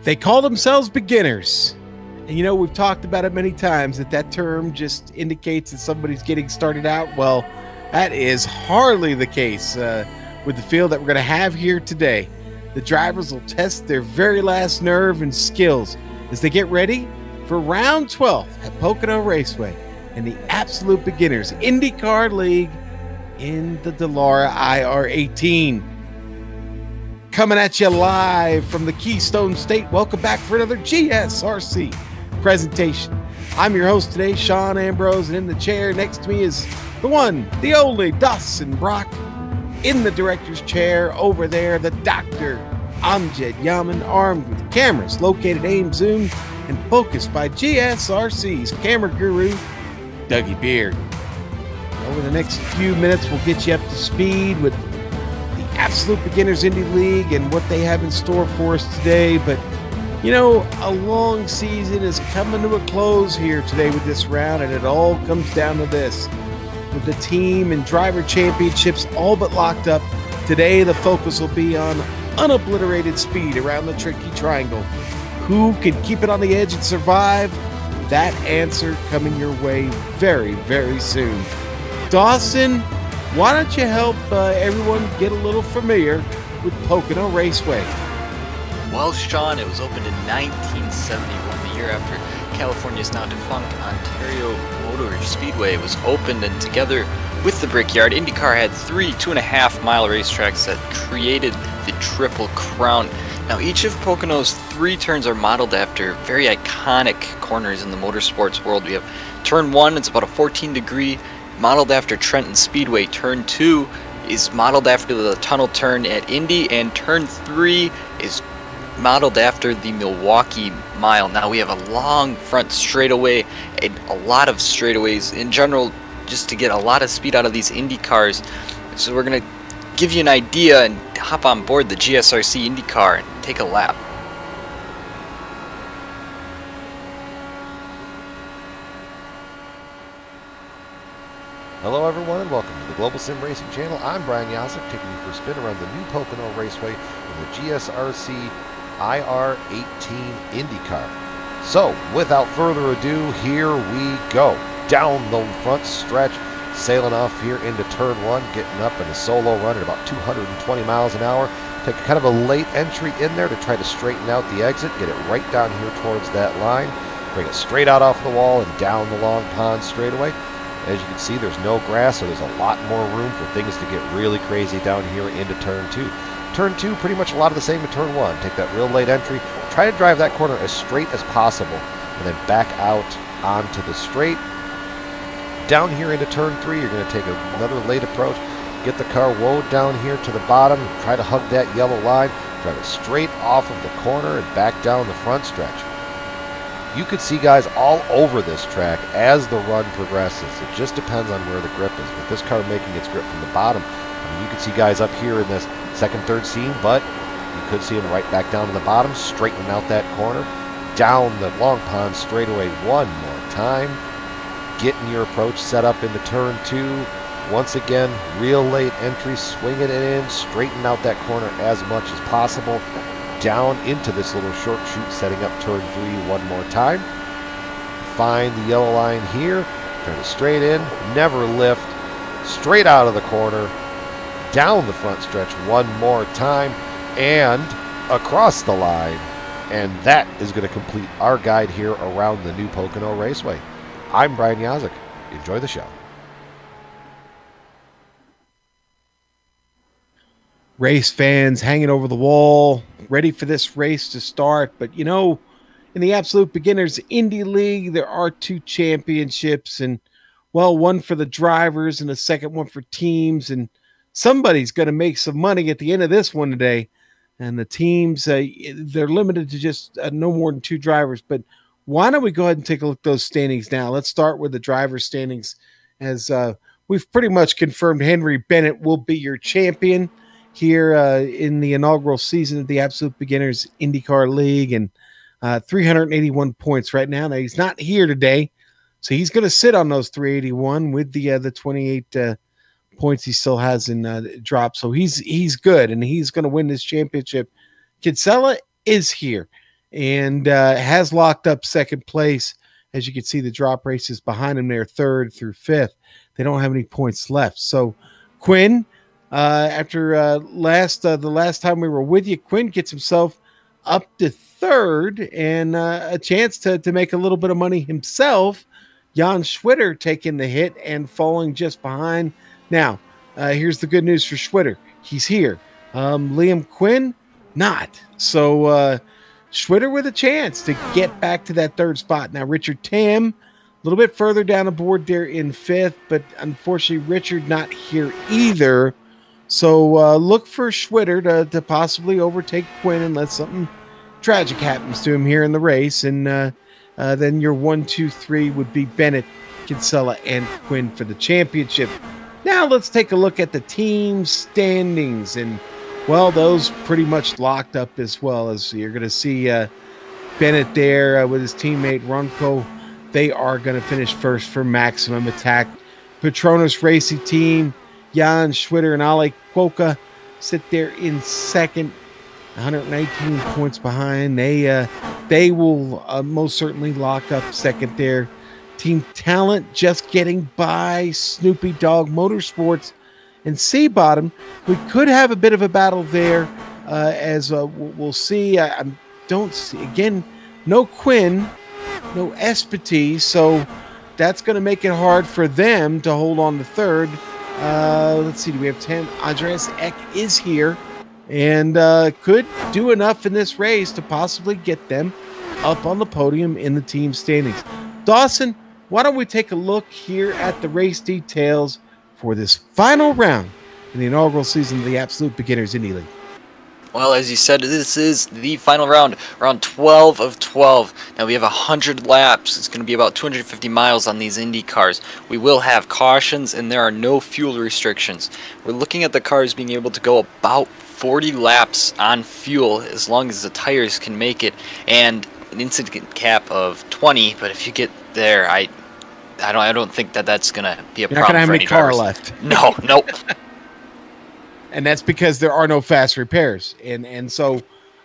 They call themselves beginners. And, you know, we've talked about it many times that term just indicates that somebody's getting started out. Well, that is hardly the case with the field that we're going to have here today. The drivers will test their very last nerve and skills as they get ready for round 12 at Pocono Raceway in the Absolute Beginners IndyCar League in the Dallara IR-18. Coming at you live from the Keystone State. Welcome back for another GSRC presentation. I'm your host today, Sean Ambrose, and in the chair next to me is the one, the only Dawson Brock. In the director's chair over there, the Dr. Amjad Yaman, armed with cameras located, aim, zoom, and focused by GSRC's camera guru, Dougie Beard. Over the next few minutes, we'll get you up to speed with the Absolute Beginners Indy League and what they have in store for us today. But, you know, a long season is coming to a close here today with this round, and it all comes down to this. With the team and driver championships all but locked up, today the focus will be on unobliterated speed around the tricky triangle. Who can keep it on the edge and survive? That answer coming your way very, very soon. Dawson, why don't you help everyone get a little familiar with Pocono Raceway? Well, Sean, it was opened in 1971, the year after California's now defunct Ontario Motor Speedway was opened, and together with the Brickyard, IndyCar had three 2.5-mile racetracks that created the Triple Crown. Now, each of Pocono's three turns are modeled after very iconic corners in the motorsports world. We have turn 1, it's about a 14-degree, modeled after Trenton Speedway. Turn 2 is modeled after the tunnel turn at Indy, and turn 3 is modeled after the Milwaukee Mile. Now, we have a long front straightaway and a lot of straightaways in general just to get a lot of speed out of these Indy cars. So we're going to give you an idea and hop on board the GSRC IndyCar and take a lap. Hello everyone and welcome to the Global SimRacing Channel. I'm Brian Yazek, taking you for a spin around the new Pocono Raceway in the GSRC IR-18 IndyCar. So, without further ado, here we go. Down the front stretch, sailing off here into turn 1, getting up in a solo run at about 220 miles an hour. Take kind of a late entry in there to try to straighten out the exit, get it right down here towards that line, bring it straight out off the wall and down the long pond straightaway. As you can see, there's no grass, so there's a lot more room for things to get really crazy down here into turn 2. Turn 2, pretty much a lot of the same as turn 1. Take that real late entry, try to drive that corner as straight as possible, and then back out onto the straight. Down here into turn 3, you're going to take another late approach, get the car woed down here to the bottom, try to hug that yellow line, drive it straight off of the corner and back down the front stretch. You could see guys all over this track as the run progresses. It just depends on where the grip is. With this car making its grip from the bottom, I mean, you could see guys up here in this second, third seam, but you could see them right back down to the bottom, straightening out that corner, down the long pond straightaway one more time, getting your approach set up into turn 2. Once again, real late entry, swinging it in, straightening out that corner as much as possible, down into this little short chute, setting up turn 3 one more time. Find the yellow line here, turn it straight in, never lift, straight out of the corner, down the front stretch one more time, and across the line. And that is going to complete our guide here around the new Pocono Raceway. I'm Brian Yazek. Enjoy the show. Race fans hanging over the wall, ready for this race to start. But, you know, in the Absolute Beginners Indy League, there are 2 championships, and, well, one for the drivers and a second one for teams. And somebody's going to make some money at the end of this one today. And the teams, they're limited to just no more than 2 drivers. But why don't we go ahead and take a look at those standings now? Let's start with the driver standings, as we've pretty much confirmed Henry Bennett will be your champion here in the inaugural season of the Absolute Beginners IndyCar League, and 381 points right now. Now, he's not here today, so he's going to sit on those 381 with the 28 points he still has in drop. So he's good, and he's going to win this championship. Kinsella is here, and has locked up second place. As you can see, the drop races behind him there, third through fifth. They don't have any points left. So Quinn, after the last time we were with you, Quinn gets himself up to third and a chance to make a little bit of money himself. Jan Schwitter taking the hit and falling just behind. Now, here's the good news for Schwitter. He's here. Liam Quinn, not. So Schwitter with a chance to get back to that third spot. Now, Richard Tam, a little bit further down the board there in fifth, but unfortunately, Richard not here either. So look for Schwitter to possibly overtake Quinn unless something tragic happens to him here in the race. And then your 1, 2, 3 would be Bennett, Kinsella, and Quinn for the championship. Now let's take a look at the team standings. And, well, those pretty much locked up as well. As you're going to see Bennett there with his teammate Ronco. They are going to finish first for maximum attack. Petronas Racing Team, Jan Schwitter and Ale Quokka sit there in second, 119 points behind. They will most certainly lock up second there. Team Talent just getting by Snoopy Dog Motorsports and Sea Bottom. We could have a bit of a battle there as we'll see. I don't see, again, no Quinn, no Espity, so that's going to make it hard for them to hold on to third. Let's see, do we have 10? Andreas Eck is here and could do enough in this race to possibly get them up on the podium in the team standings. Dawson, why don't we take a look here at the race details for this final round in the inaugural season of the Absolute Beginners Indy League. Well, as you said, this is the final round, round 12 of 12. Now we have 100 laps. It's going to be about 250 miles on these Indy cars. We will have cautions and there are no fuel restrictions. We're looking at the cars being able to go about 40 laps on fuel as long as the tires can make it, and an incident cap of 20. But if you get there, I don't think that's going to be a You're problem not for gonna any have any car drivers. left. No, nope. And that's because there are no fast repairs. And so,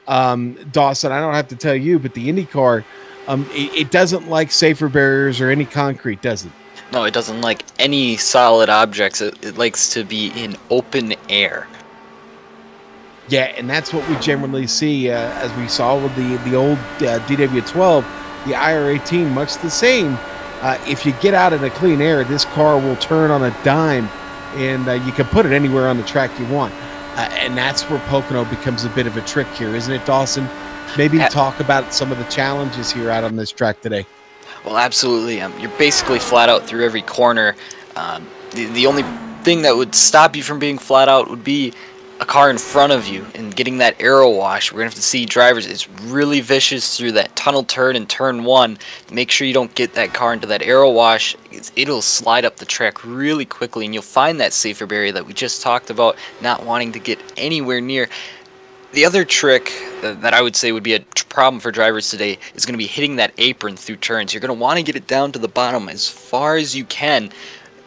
Dawson, I don't have to tell you, but the IndyCar, it doesn't like safer barriers or any concrete, does it? No, it doesn't like any solid objects. It likes to be in open air. Yeah, and that's what we generally see, as we saw with the old DW12, the IR-18, much the same. If you get out in a clean air, this car will turn on a dime, and you can put it anywhere on the track you want. And that's where Pocono becomes a bit of a trick here, isn't it, Dawson? Maybe talk about some of the challenges here out on this track today. Well, absolutely. You're basically flat out through every corner. The only thing that would stop you from being flat out would be a car in front of you and getting that aero wash. We're going to have to see drivers. It's really vicious through that tunnel turn in turn 1. Make sure you don't get that car into that aero wash. It'll slide up the track really quickly, and you'll find that safer barrier that we just talked about, not wanting to get anywhere near. The other trick that I would say would be a problem for drivers today is going to be hitting that apron through turns. You're going to want to get it down to the bottom as far as you can.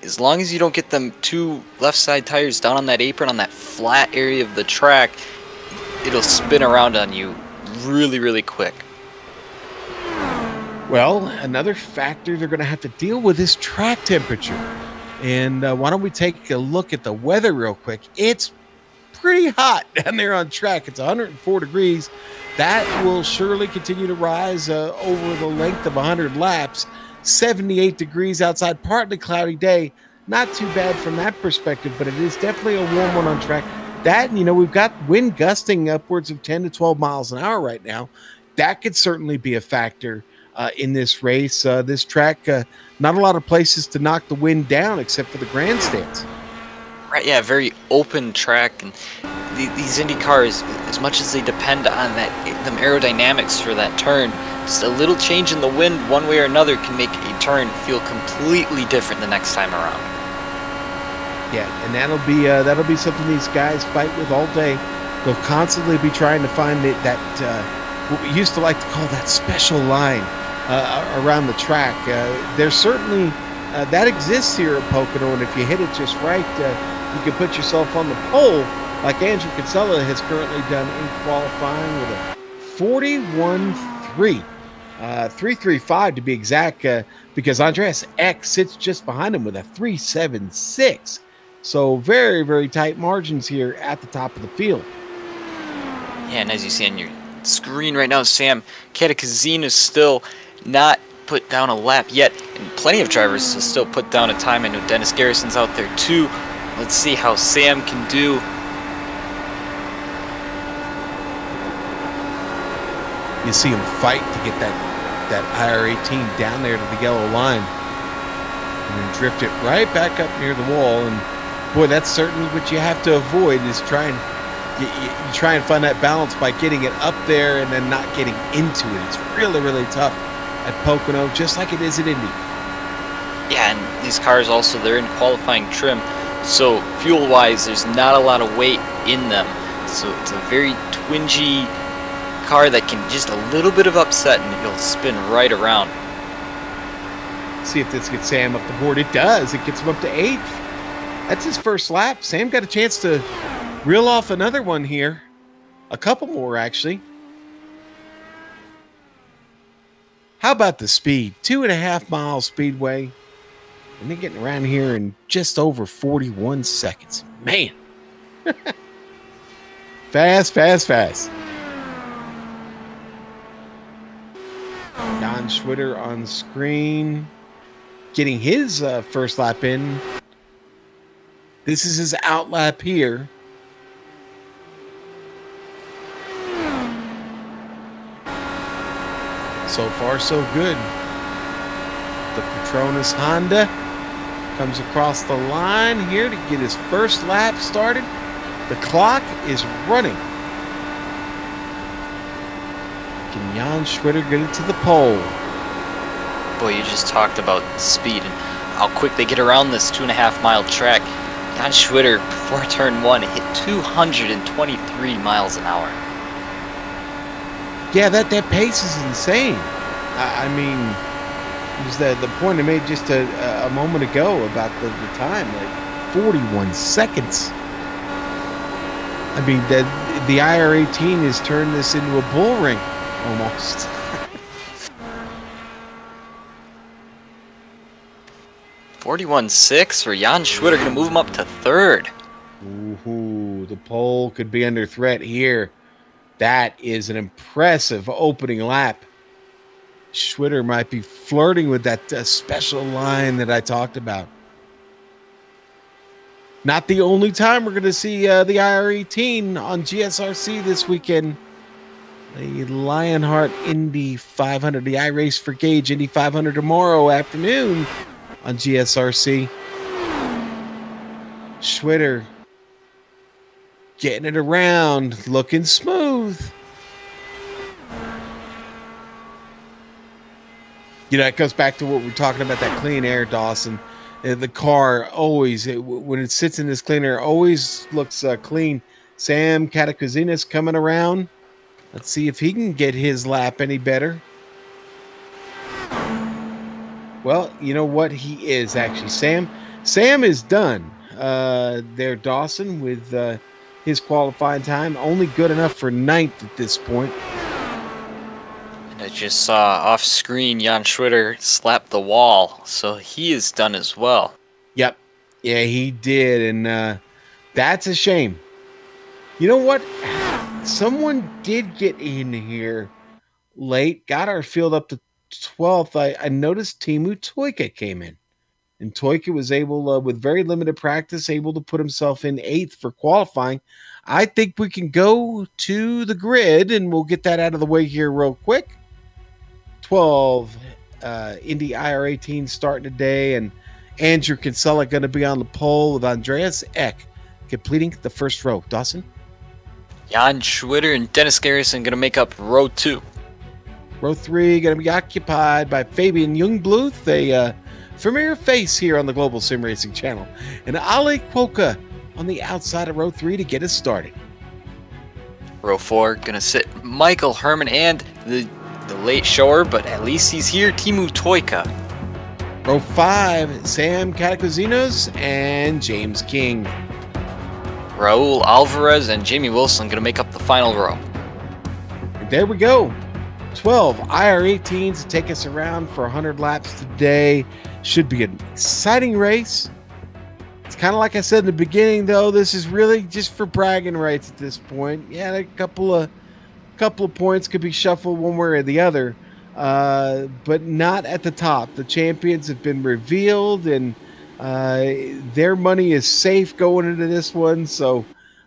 As long as you don't get them 2 left side tires down on that apron on that flat area of the track, it'll spin around on you really, really quick. Well, another factor they're going to have to deal with is track temperature. And why don't we take a look at the weather real quick? It's pretty hot down there on track. It's 104 degrees. That will surely continue to rise over the length of 100 laps. 78 degrees outside, partly cloudy day. Not too bad from that perspective, but it is definitely a warm one on track. That, we've got wind gusting upwards of 10 to 12 miles an hour right now. That could certainly be a factor in this race. This track, not a lot of places to knock the wind down except for the grandstands. Right, yeah, very open track, and these Indy cars, as much as they depend on them aerodynamics for that turn, just a little change in the wind one way or another can make a turn feel completely different the next time around. Yeah, and that'll be something these guys fight with all day. They'll constantly be trying to find that what we used to like to call that special line around the track. There's certainly that exists here at Pocono, and if you hit it just right, you can put yourself on the pole, like Andrew Kinsella has currently done in qualifying with a 41 3. 3.35 to be exact, because Andreas Eck sits just behind him with a 3.76. So very, very tight margins here at the top of the field. Yeah, and as you see on your screen right now, Sam Catacazine is still not put down a lap yet, and plenty of drivers will still put down a time. I know Dennis Garrison's out there too. Let's see how Sam can do. You see him fight to get that IR-18 down there to the yellow line, and then drift it right back up near the wall. And boy, that's certainly what you have to avoid, is you try and find that balance by getting it up there and then not getting into it. It's really, really tough at Pocono, just like it is at Indy. Yeah, and these cars also, they're in qualifying trim, so fuel-wise, there's not a lot of weight in them. So it's a very twingy car that can just a little bit of upset and it'll spin right around. See if this gets Sam up the board. It does. It gets him up to 8th. That's his first lap. Sam got a chance to reel off another one here. A couple more, actually. How about the speed? 2.5 mile speedway. And they're getting around here in just over 41 seconds. Man. Fast, fast, fast. Jan Schwitter on screen, getting his first lap in. This is his out lap here. So far, so good. The Petronas Honda comes across the line here to get his first lap started. The clock is running. Can Jan Schwitter get it to the pole? Boy, you just talked about speed and how quick they get around this 2.5 mile track. Jan Schwitter, before turn 1, hit 223 miles an hour. Yeah, that pace is insane. I mean, it was the point I made just a moment ago about the time, like 41 seconds. I mean, the IR-18 has turned this into a bull ring, almost. .41.6 for Jan Schwitter, going to move him up to 3rd. Ooh, the pole could be under threat here. That is an impressive opening lap. Schwitter might be flirting with that special line that I talked about. Not the only time we're going to see the IR-18 on GSRC this weekend. The Lionheart Indy 500, the iRace for Gage Indy 500 tomorrow afternoon on GSRC. Schwitter getting it around, looking smooth. You know, it goes back to what we're talking about, that clean air, Dawson. The car always, when it sits in this clean air, always looks clean. Sam Catacazines coming around. Let's see if he can get his lap any better. Well, you know what? He is actually. Sam is done there, Dawson, with his qualifying time. Only good enough for 9th at this point. And I just saw off screen Jan Schwitter slap the wall, so he is done as well. Yep. Yeah, he did, and that's a shame. You know what? Someone did get in here late, got our field up to 12th. I noticed Teemu Toika came in. And Toika was able, with very limited practice, able to put himself in 8th for qualifying. I think we can go to the grid, and we'll get that out of the way here real quick. 12, Indy IR-18 starting today, and Andrew Kinsella going to be on the pole with Andreas Eck completing the first row. Dawson? Jan Schwitter and Dennis Garrison going to make up row 2. Row 3 going to be occupied by Fabian Jungbluth, a familiar face here on the Global SimRacing Channel, and Ali Quokka on the outside of row 3 to get us started. Row 4 going to sit Michael Herman and the late shower, but at least he's here, Teemu Toika. Row 5, Sam Catacazines and James King. Raul Alvarez and Jamie Wilson going to make up the final row. And there we go. 12 IR-18s to take us around for 100 laps today. Should be an exciting race. It's kind of like I said in the beginning, though. This is really just for bragging rights at this point. Yeah, a couple of points could be shuffled one way or the other, but not at the top. The champions have been revealed, and their money is safe going into this one. So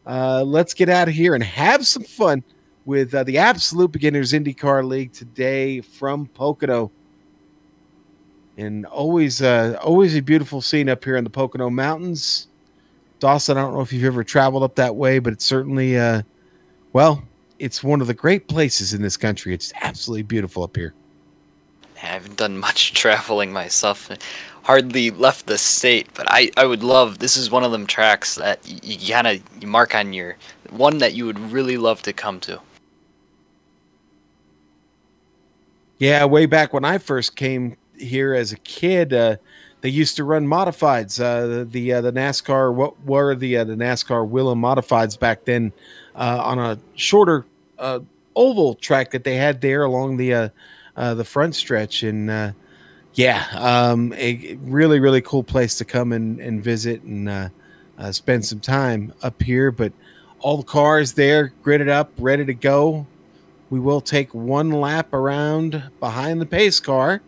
let's get out of here and have some fun with the Absolute Beginners IndyCar League today from Pocono. And always a beautiful scene up here in the Pocono Mountains. Dawson, I don't know if you've ever traveled up that way, but it's certainly, well, it's one of the great places in this country. It's absolutely beautiful up here. I haven't done much traveling myself. Hardly left the state, but I would love, this is one of them tracks that you mark on your, one that you would really love to come to. Yeah, way back when I first came here as a kid, they used to run modifieds. The NASCAR, what were the NASCAR Willem modifieds back then, on a shorter oval track that they had there along the front stretch. And a really cool place to come and visit and spend some time up here. But all the cars there gridded up, ready to go. We will take one lap around behind the pace car.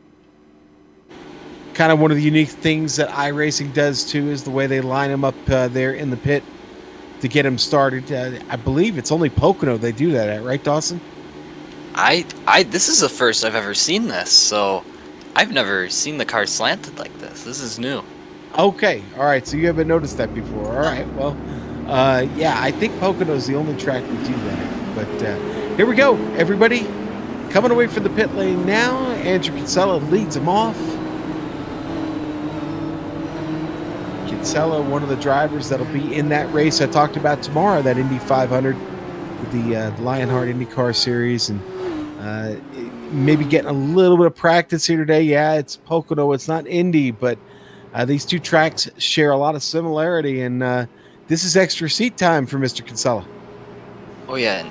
Kind of one of the unique things that iRacing does too is the way they line them up there in the pit to get them started. I believe it's only Pocono they do that at, right, Dawson? This is the first I've ever seen this, so I've never seen the car slanted like this. This is new. Okay, all right, so you haven't noticed that before. All right, well, yeah, I think Pocono's the only track we do that. But here we go, everybody. Coming away from the pit lane now. Andrew Kinsella leads them off. Kinsella, one of the drivers that'll be in that race I talked about tomorrow, that Indy 500 with the Lionheart IndyCar Series, and maybe getting a little bit of practice here today. Yeah, it's Pocono, it's not Indy, but these two tracks share a lot of similarity, and this is extra seat time for Mr. Kinsella. Oh yeah, and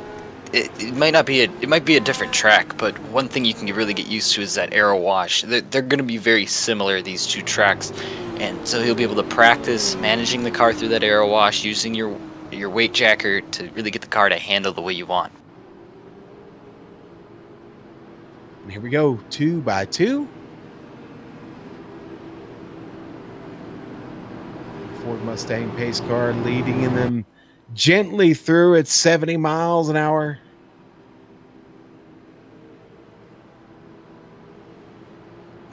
it might not be it might be a different track, but one thing you can really get used to is that aero wash. They're going to be very similar, these two tracks, and so he'll be able to practice managing the car through that aero wash, using your weight jacker to really get the car to handle the way you want. And here we go, 2 by 2. Ford Mustang pace car leading in them gently through at 70 miles an hour.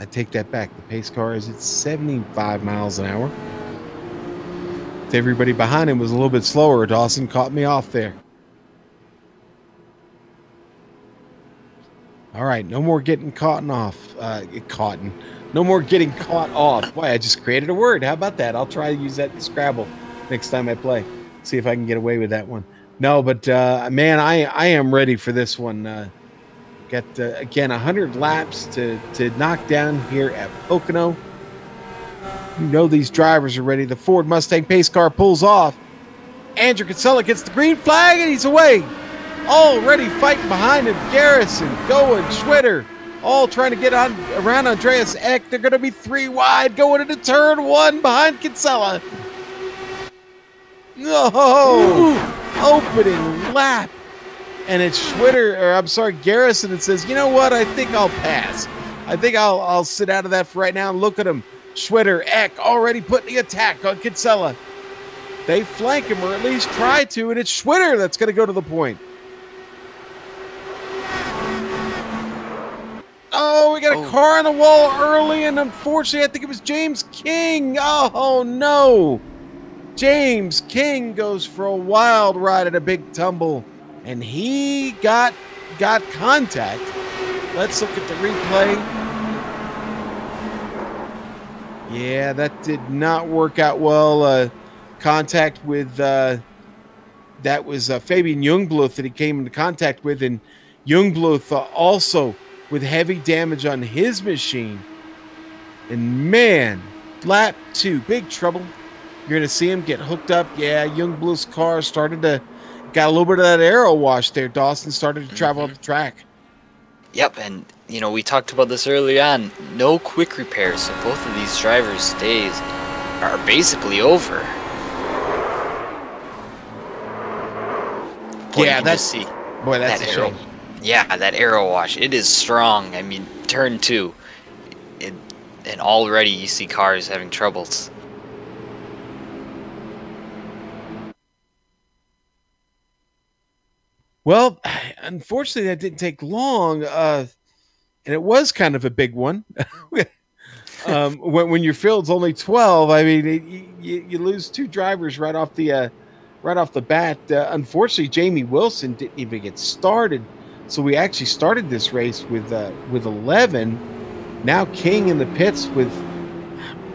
I take that back. The pace car is at 75 miles an hour. Everybody behind him was a little bit slower. Dawson caught me off there. All right, no more getting caught off. No more getting caught off. Boy, I just created a word. How about that? I'll try to use that in Scrabble next time I play. See if I can get away with that one. No, but man, I am ready for this one. Got again 100 laps to knock down here at Pocono. You know these drivers are ready. The Ford Mustang pace car pulls off. Andrew Kinsella gets the green flag and he's away. Already fighting behind him. Garrison, going, Schwitter, all trying to get on around Andreas Eck. They're going to be 3 wide going into turn 1 behind Kinsella. No, opening lap, and it's Schwitter, or I'm sorry, Garrison, and says, you know what? I think I'll pass. I think I'll sit out of that for right now and look at him. Schwitter, Eck already putting the attack on Kinsella. They flank him, or at least try to, and it's Schwitter that's going to go to the point. Oh, we got a car on the wall early, and unfortunately, I think it was James King. Oh, no. James King goes for a wild ride at a big tumble, and he got contact. Let's look at the replay. Yeah, that did not work out well. Contact with, that was Fabian Jungbluth that he came into contact with, and Jungbluth also with heavy damage on his machine. And man, lap 2, big trouble. You're going to see him get hooked up. Yeah, Jungbluth's car got a little bit of that aero wash there. Dawson started to travel up the track. Yep, and you know, we talked about this early on. No quick repairs, so both of these drivers' days are basically over. Boy, Yeah, you can that's just see boy, that's that a arrow. shame. Yeah, that arrow wash. It is strong. I mean, turn two, and already you see cars having troubles. Well, unfortunately, that didn't take long, and it was kind of a big one. When your field's only 12, I mean, you lose two drivers right off the bat. Unfortunately, Jamie Wilson didn't even get started, so we actually started this race with 11. Now King in the pits with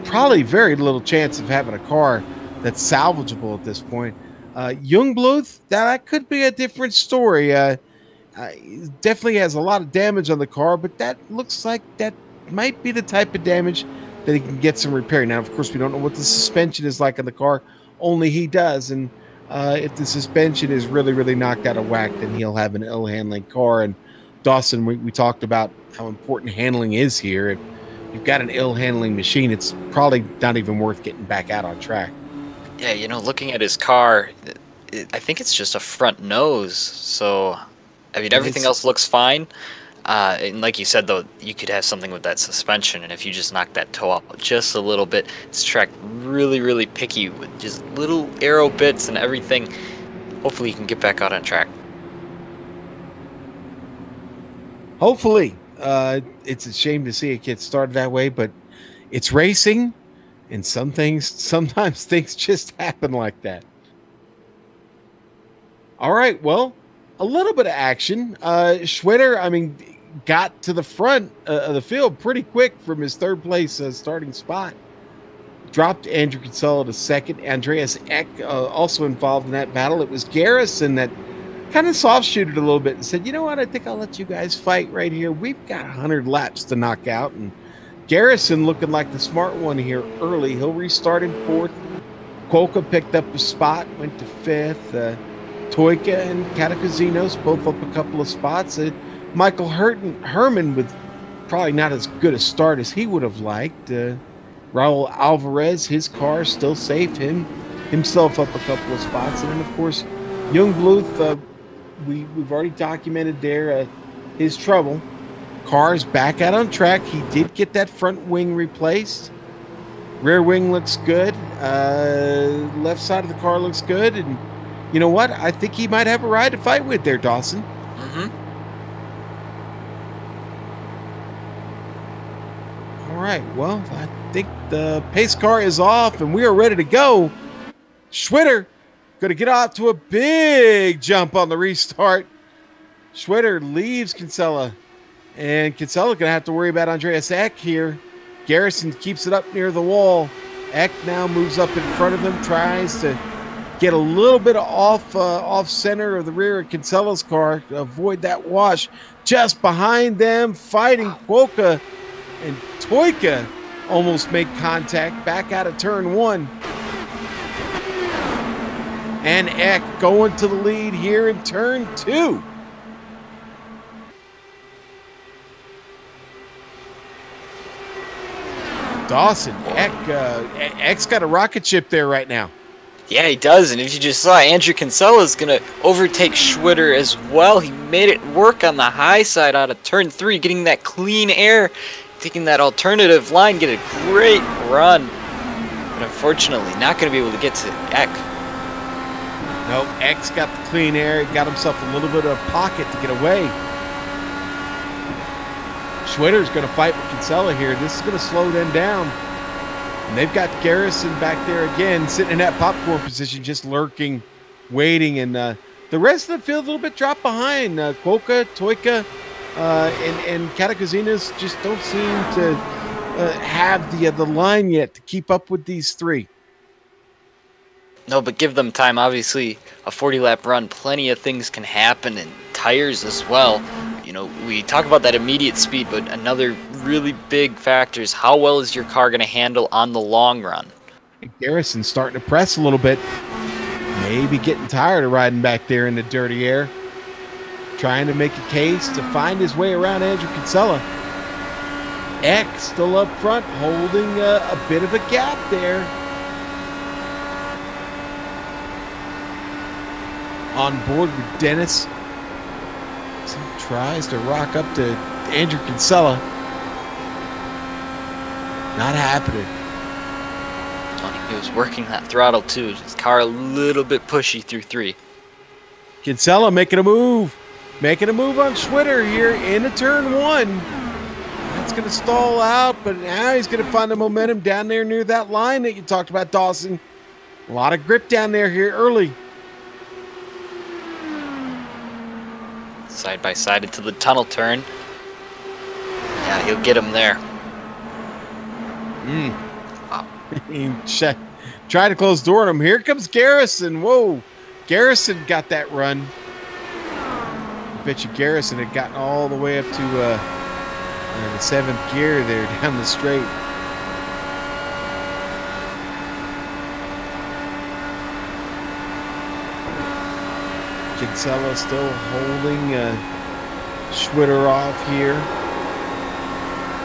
probably very little chance of having a car that's salvageable at this point. Youngblood, that could be a different story. He definitely has a lot of damage on the car, but that looks like that might be the type of damage that he can get some repair. Now, of course, we don't know what the suspension is like on the car. Only he does. And if the suspension is really, really knocked out of whack, then he'll have an ill handling car. And Dawson, we talked about how important handling is here. If you've got an ill handling machine, it's probably not even worth getting back out on track. Yeah, you know, looking at his car, I think it's just a front nose. So, I mean, everything else looks fine. And like you said, though, you could have something with that suspension, and if you just knock that toe out just a little bit, it's tracked really, really picky with just little arrow bits and everything. Hopefully, you can get back out on track. Hopefully. It's a shame to see it get started that way, but it's racing, and sometimes things just happen like that. All right, well, a little bit of action. Schwitter, I mean, got to the front of the field pretty quick from his third place starting spot. Dropped Andrew Kinsella to second. Andreas Eck also involved in that battle. It was Garrison that kind of soft-shooted a little bit and said, you know what, I think I'll let you guys fight right here. We've got 100 laps to knock out. And Garrison looking like the smart one here early. He'll restart in fourth. Kolka picked up a spot, went to fifth. Toyka and Katakuzinos both up a couple of spots. Michael Herman with probably not as good a start as he would have liked. Raul Alvarez, his car still safe, himself up a couple of spots. And then, of course, Youngblood, we've already documented there his trouble. Car's back out on track. He did get that front wing replaced. Rear wing looks good. Left side of the car looks good. And you know what? I think he might have a ride to fight with there, Dawson. Mm-hmm. All right. Well, I think the pace car is off, and we are ready to go. Schwitter going to get off to a big jump on the restart. Schwitter leaves Kinsella, and Kinsella going to have to worry about Andreas Eck here. Garrison keeps it up near the wall. Eck now moves up in front of him, tries to get a little bit off center of the rear of Kinsella's car to avoid that wash. Just behind them, fighting Polka and Toyka almost make contact back out of turn one. And Eck going to the lead here in turn two. Dawson, Eck's got a rocket ship there right now. Yeah, he does, and if you just saw, Andrew Kinsella is going to overtake Schwitter as well. He made it work on the high side out of turn three, getting that clean air, taking that alternative line, get a great run. But unfortunately, not going to be able to get to Eck. No, Eck's got the clean air. He got himself a little bit of a pocket to get away. Schwitter's going to fight with Kinsella here. This is going to slow them down. And they've got Garrison back there again, sitting in that popcorn position, just lurking, waiting. And the rest of the field a little bit dropped behind. Kolka, Toyka, and Katakuzinas just don't seem to have the line yet to keep up with these three. No, but give them time. Obviously, a 40-lap run, plenty of things can happen, and tires as well. You know, we talk about that immediate speed, but another really big factor is how well is your car going to handle on the long run. Garrison's starting to press a little bit. Maybe getting tired of riding back there in the dirty air. trying to make a case to find his way around Andrew Kinsella. Eck still up front, holding a bit of a gap there. On board with Dennis. So he tries to rock up to Andrew Kinsella. Not happening. He was working that throttle too. His car a little bit pushy through 3. Kinsella making a move. Making a move on Schwitter here into turn 1. That's going to stall out, but now he's going to find the momentum down there near that line that you talked about, Dawson. A lot of grip down there here early. Side by side into the tunnel turn. Yeah, he'll get him there. Wow. Try to close the door on him. Here comes Garrison. Whoa. Garrison got that run. I bet you Garrison had gotten all the way up to the 7th gear there down the straight. Kinsella still holding Schwitter off here.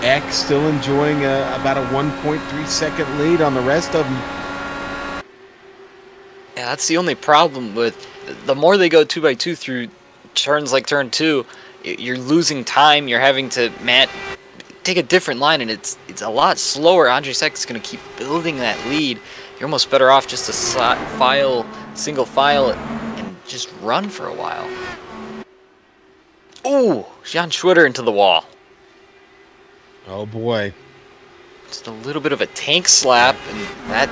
Eck still enjoying about a 1.3 second lead on the rest of them. Yeah, that's the only problem with the more they go 2x2 through turns like turn 2, you're losing time. You're having to take a different line, and it's a lot slower. Andre Sek's going to keep building that lead. You're almost better off just to single file and just run for a while. Ooh, Jan Schwitter into the wall. Oh boy. Just a little bit of a tank slap, and that,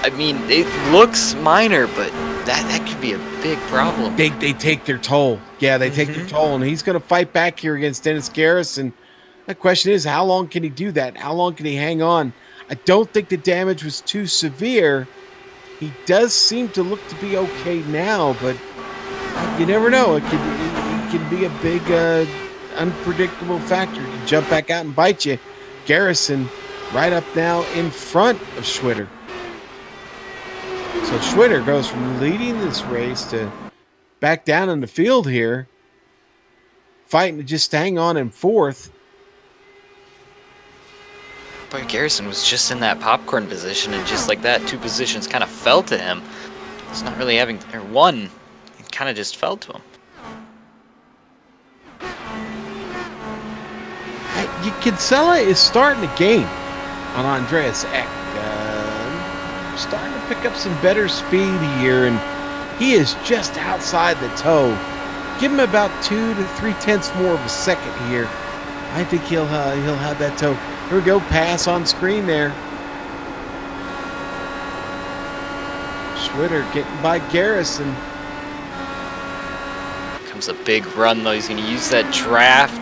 I mean, it looks minor, but that could be a big problem. They take their toll. Yeah, they take their toll, and he's going to fight back here against Dennis Garrison. The question is, how long can he do that? How long can he hang on? I don't think the damage was too severe. He does seem to look to be okay now, but you never know. It can be a big unpredictable factor. It can jump back out and bite you. Garrison right up now in front of Schwitter. So Schwitter goes from leading this race to back down in the field here, fighting to just hang on in 4th. Boy, Garrison was just in that popcorn position, and just like that, 2 positions kind of fell to him. It's not really having, or 1, it kind of just fell to him. Kinsella is starting to gain on Andreas Eck. Starting to pick up some better speed here, and he is just outside the toe. Give him about 2 to 3/10 more of a second here. I think he'll have that toe. Here we go, pass on screen there. Schwitter getting by Garrison. Comes a big run though. He's going to use that draft.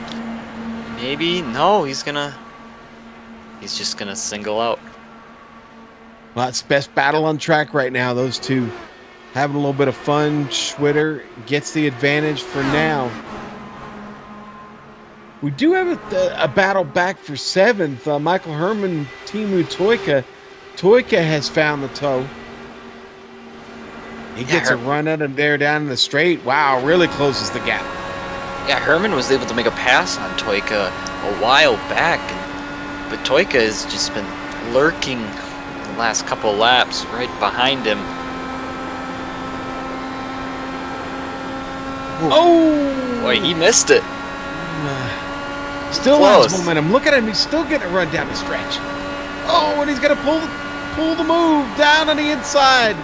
Maybe no. He's just gonna single out. Well, it's best battle on track right now. Those two having a little bit of fun. Schwitter gets the advantage for now. We do have a battle back for 7th. Michael Herman, Timu Toika. Toika has found the toe. He gets a run at him there down in the straight. Wow, really closes the gap. Yeah, Herman was able to make a pass on Toika a while back, but Toika has just been lurking the last couple of laps right behind him. Oh! Boy, he missed it. Still has momentum. Look at him. He's still getting a run down the stretch. Oh, and he's going to pull the move down on the inside.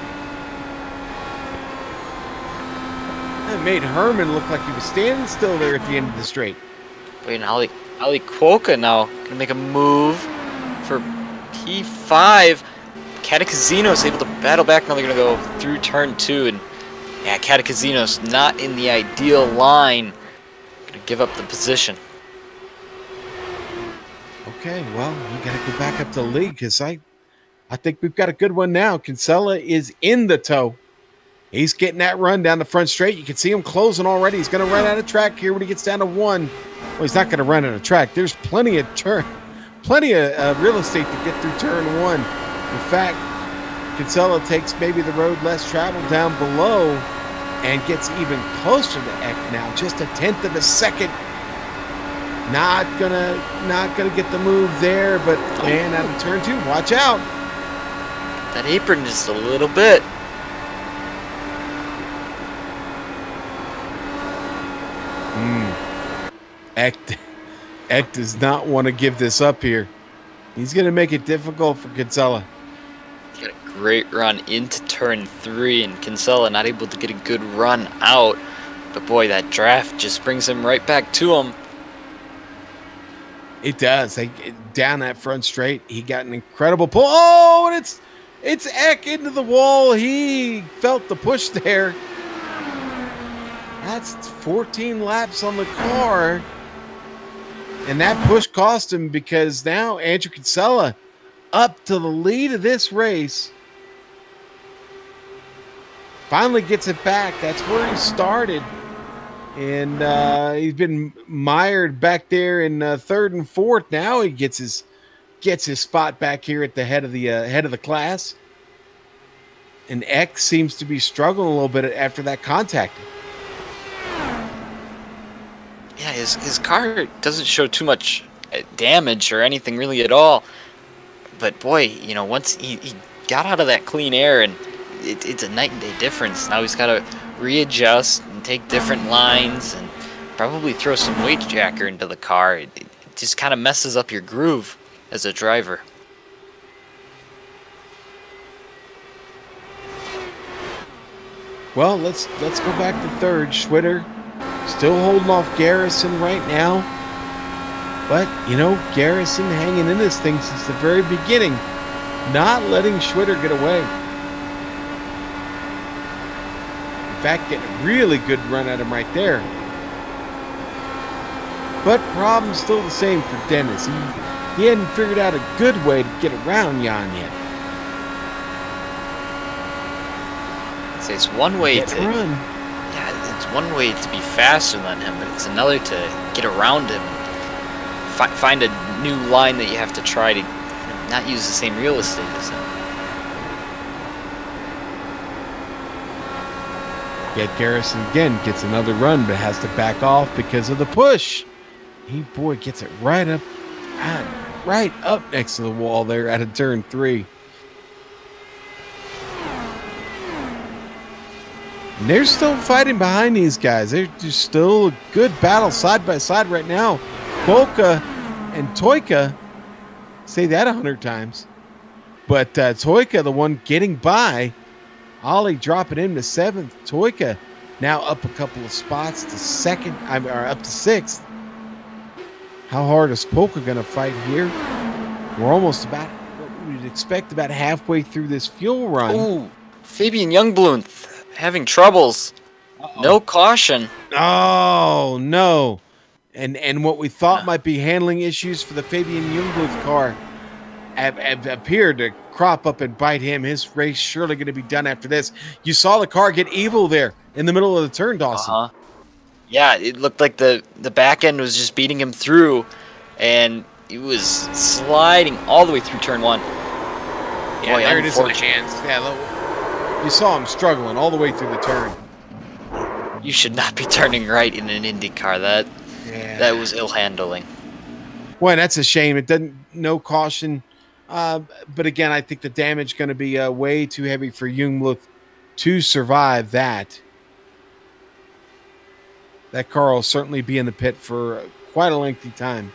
That made Herman look like he was standing still there at the end of the straight. Wait, and Ali Cuoca now going to make a move for P5. Catacazino's able to battle back. Now they're going to go through turn 2. And yeah, Catacazino's not in the ideal line. Going to give up the position. Okay, well, we got to go back up to the lead because I think we've got a good one now. Kinsella is in the tow. He's getting that run down the front straight. You can see him closing already. He's going to run out of track here when he gets down to 1. Well, he's not going to run out of track. There's plenty of real estate to get through turn 1. In fact, Kinsella takes maybe the road less traveled down below and gets even closer to Eck now, just a tenth of a second. Not gonna get the move there, but man, out of turn 2, watch out. That apron just a little bit. Eck does not want to give this up here. He's gonna make it difficult for Kinsella. He got a great run into turn 3, and Kinsella not able to get a good run out. But boy, that draft just brings him right back to him. It does. Down that front straight, he got an incredible pull. Oh, and it's Eck into the wall. He felt the push there. That's 14 laps on the car. And that push cost him, because now Andrew Kinsella up to the lead of this race. Finally gets it back. That's where he started. And he's been mired back there in 3rd and 4th. Now he gets his spot back here at the head of the class. And X seems to be struggling a little bit after that contact. Yeah, his car doesn't show too much damage or anything really at all. But boy, you know, once he got out of that clean air, and it's a night and day difference. Now he's got to readjust and take different lines and probably throw some weight jacker into the car. It just kind of messes up your groove as a driver. Well, let's go back to 3rd. Schwitter still holding off Garrison right now. But, you know, Garrison hanging in this thing since the very beginning, not letting Schwitter get away. In fact, getting a really good run at him right there. But problem's still the same for Dennis. He hadn't figured out a good way to get around Jan yet. So it's one way to run. Yeah, it's one way to be faster than him, but it's another to get around him. Find a new line that you have to try to not use the same real estate as him. Yet Garrison again gets another run, but has to back off because of the push. He, boy, gets it right up next to the wall there at a turn 3. And they're still fighting behind these guys. They're just still a good battle side by side right now. Polka and Toyka, say that 100 times. But Toyka, the one getting by, Ollie dropping him to 7th. Toyka now up a couple of spots to 2nd, or up to 6th. How hard is Polka going to fight here? We're almost about what we'd expect, about halfway through this fuel run. Ooh, Fabian Youngbloom having troubles. No caution. Oh, no. And what we thought might be handling issues for the Fabian Youngbloom car have appeared to crop up and bite him. His race surely going to be done after this. You saw the car get evil there in the middle of the turn, Dawson. Yeah, it looked like the back end was just beating him through, and he was sliding all the way through turn 1. Yeah, boy, there it is in the hands. Yeah, you saw him struggling all the way through the turn. You should not be turning right in an IndyCar. That was ill handling. Well, that's a shame. It doesn't, no caution. But again, I think the damage is going to be way too heavy for Youngbloom to survive that. That car will certainly be in the pit for quite a lengthy time.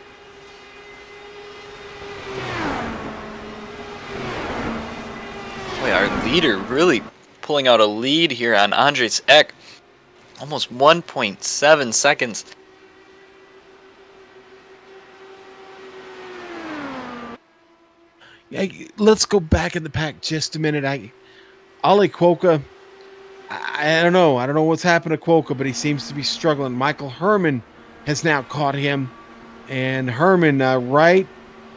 Boy, our leader really pulling out a lead here on Andres Eck. Almost 1.7 seconds. Yeah, let's go back in the pack just a minute. Ollie Quokka, I don't know. I don't know what's happened to Quokka, but he seems to be struggling. Michael Herman has now caught him, and Herman right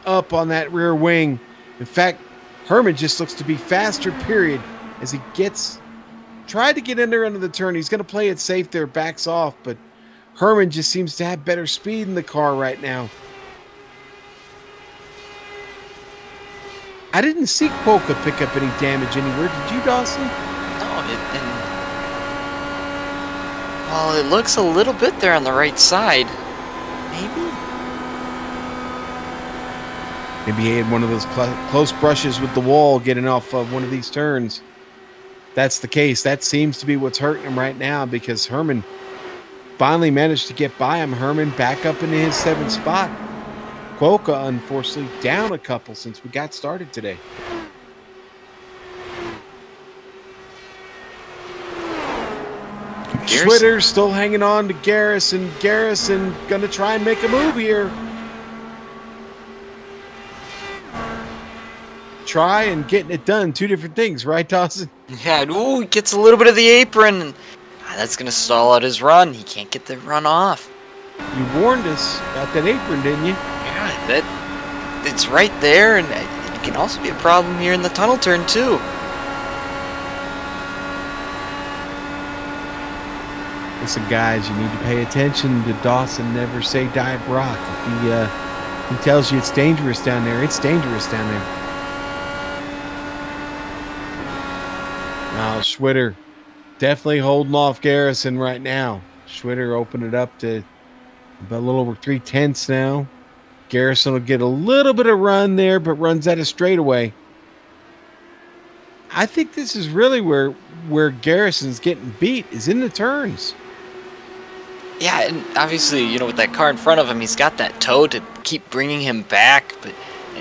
up on that rear wing. In fact, Herman just looks to be faster, period, as he tried to get in there under the turn. He's going to play it safe there, backs off, but Herman just seems to have better speed in the car right now. I didn't see Quokka pick up any damage anywhere. Did you, Dawson? No, Well, it looks a little bit there on the right side. Maybe? Maybe he had one of those close brushes with the wall getting off of one of these turns. That's the case. That seems to be what's hurting him right now, because Herman finally managed to get by him. Herman back up into his 7th spot. Quokka, unfortunately, down a couple since we got started today. Schwitter's still hanging on to Garrison. Garrison going to try and make a move here. Try and getting it done. Two different things, right, Dawson? Yeah, ooh, he gets a little bit of the apron. That's going to stall out his run. He can't get the run off. You warned us about that apron, didn't you? Yeah, it's right there, and it can also be a problem here in the tunnel turn, too. Listen, guys, you need to pay attention to Dawson. Never say die Brock. If he tells you it's dangerous down there, it's dangerous down there. Now, Schwitter definitely holding off Garrison right now. Schwitter opened it up to about a little over 3/10 now. Garrison will get a little bit of run there, but runs at a straightaway. I think this is really where Garrison's getting beat, is in the turns. Yeah, and obviously, you know, with that car in front of him, he's got that toe to keep bringing him back. But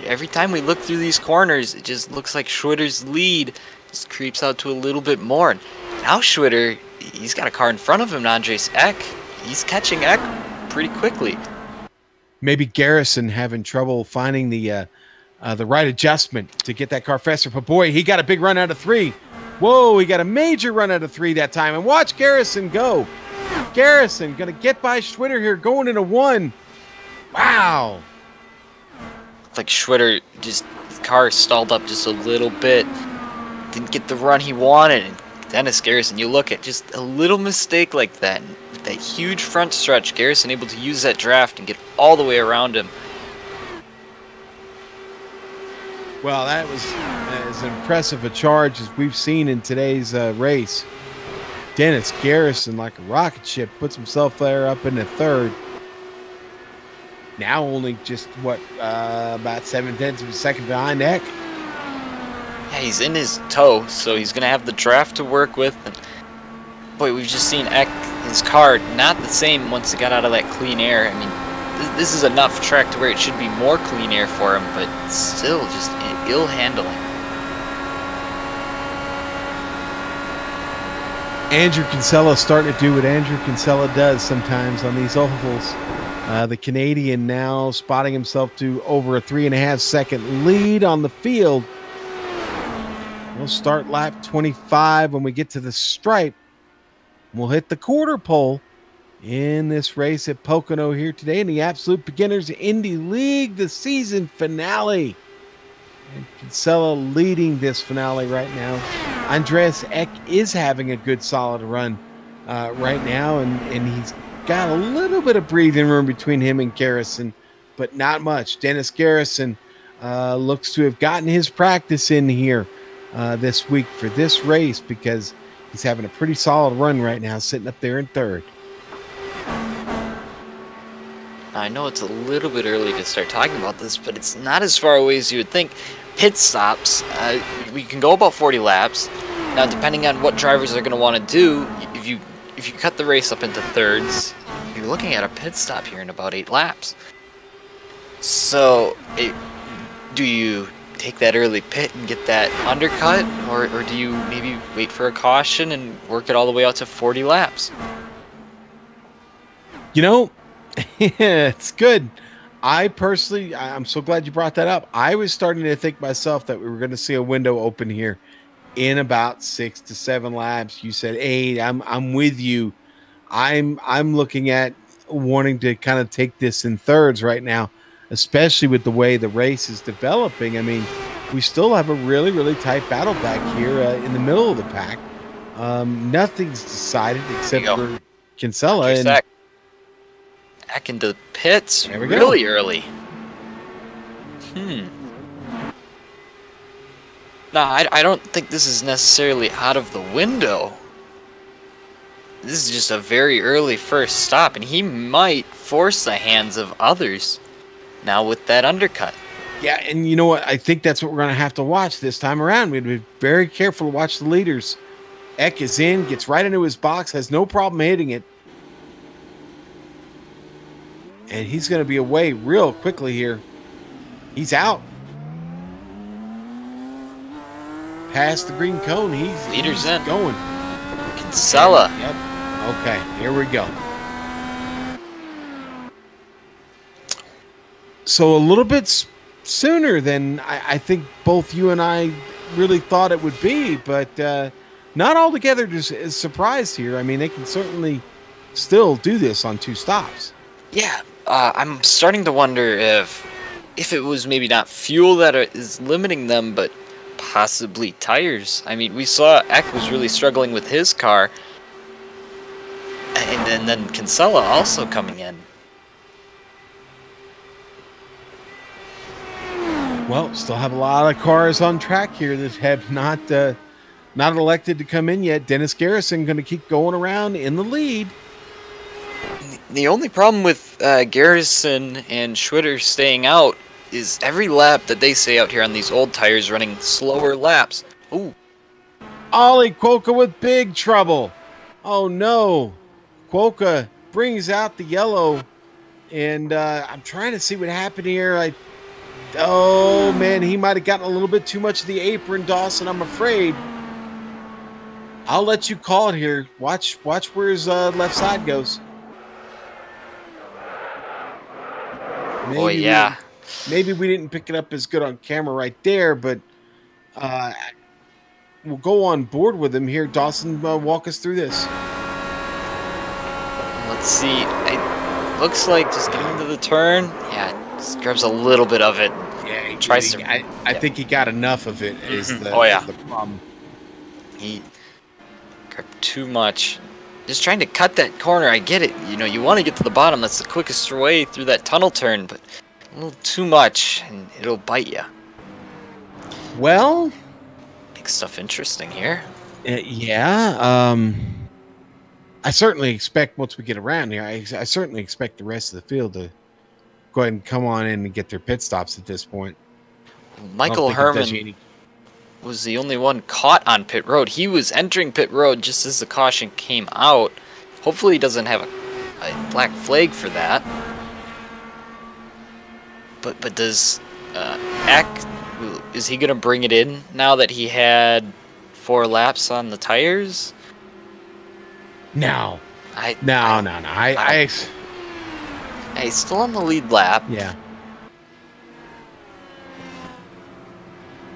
every time we look through these corners, it just looks like Schwitter's lead just creeps out to a little bit more. And now Schwitter, he's got a car in front of him, Andres Eck. He's catching Eck pretty quickly. Maybe Garrison having trouble finding the right adjustment to get that car faster. But boy, he got a big run out of 3. Whoa, he got a major run out of 3 that time. And watch Garrison go. Garrison going to get by Schwitter here, going into 1. Wow. It's like Schwitter, just his car stalled up just a little bit. Didn't get the run he wanted. And Dennis Garrison, you look at just a little mistake like that. With that huge front stretch, Garrison able to use that draft and get all the way around him. Well, that was as impressive a charge as we've seen in today's race. Dennis Garrison, like a rocket ship, puts himself there up in the 3rd. Now only just, what, about 7/10 of a second behind Eck. Yeah, he's in his toe, so he's going to have the draft to work with. And boy, we've just seen Eck, his car, not the same once it got out of that clean air. I mean, this is enough track to where it should be more clean air for him, but still just ill handling. Andrew Kinsella starting to do what Andrew Kinsella does sometimes on these ovals. The Canadian now spotting himself to over a 3.5 second lead on the field. We'll start lap 25 when we get to the stripe. We'll hit the quarter pole in this race at Pocono here today in the Absolute Beginners Indy League, the season finale. And Kinsella leading this finale right now. Andreas Eck is having a good solid run right now, and he's got a little bit of breathing room between him and Garrison, but not much. Dennis Garrison looks to have gotten his practice in here this week for this race, because he's having a pretty solid run right now, sitting up there in 3rd. I know it's a little bit early to start talking about this, but it's not as far away as you would think. Pit stops, we can go about 40 laps. Now, depending on what drivers are going to want to do, if you cut the race up into thirds, you're looking at a pit stop here in about 8 laps. So, do you take that early pit and get that undercut, or do you maybe wait for a caution and work it all the way out to 40 laps? You know, it's good. I'm so glad you brought that up. I was starting to think myself that we were going to see a window open here in about 6 to 7 laps. You said 8. I'm with you. I'm looking at wanting to kind of take this in thirds right now, especially with the way the race is developing. I mean, we still have a really, really tight battle back here in the middle of the pack. Nothing's decided except for Kinsella. And back into the pits really early. No, I don't think this is necessarily out of the window. this is just a very early first stop, and he might force the hands of others now with that undercut. Yeah, and you know what? I think that's what we're going to have to watch this time around. We'd be very careful to watch the leaders. Eck is in, gets right into his box, has no problem hitting it. And he's going to be away real quickly here. He's out. Past the green cone. Leader's in. Going. Kinsella. Yep. Okay, here we go. So a little bit sooner than I think both you and I really thought it would be, but not altogether just surprised here. I mean, they can certainly still do this on 2 stops. Yeah, I'm starting to wonder if it was maybe not fuel that is limiting them, but possibly tires. I mean, we saw Eck was really struggling with his car, and then Kinsella also coming in. Well, still have a lot of cars on track here that have not elected to come in yet. Dennis Garrison going to keep going around in the lead. The only problem with Garrison and Schwitter staying out is every lap that they stay out here on these old tires running slower laps. Ooh. Ollie Quokka with big trouble. Oh no. Quokka brings out the yellow, and I'm trying to see what happened here. Oh man, he might have gotten a little bit too much of the apron, Dawson, I'm afraid. I'll let you call it here. Watch where his left side goes. Maybe oh yeah. Maybe we didn't pick it up as good on camera right there, but we'll go on board with him here. Dawson, walk us through this. Let's see. It looks like just getting into the turn. Yeah, just grabs a little bit of it. Yeah, he tries to. I think he got enough of it. Is the problem. He grabbed too much. Just trying to cut that corner. I get it. You know, you want to get to the bottom. That's the quickest way through that tunnel turn, but a little too much, and it'll bite you. Well, makes stuff interesting here. Yeah. I certainly expect once we get around here, I certainly expect the rest of the field to go ahead and come on in and get their pit stops at this point. Michael Herman was the only one caught on pit road. He was entering pit road just as the caution came out. Hopefully he doesn't have a black flag for that. But does Eck, is he going to bring it in now that he had 4 laps on the tires? No. No. He's still on the lead lap. Yeah.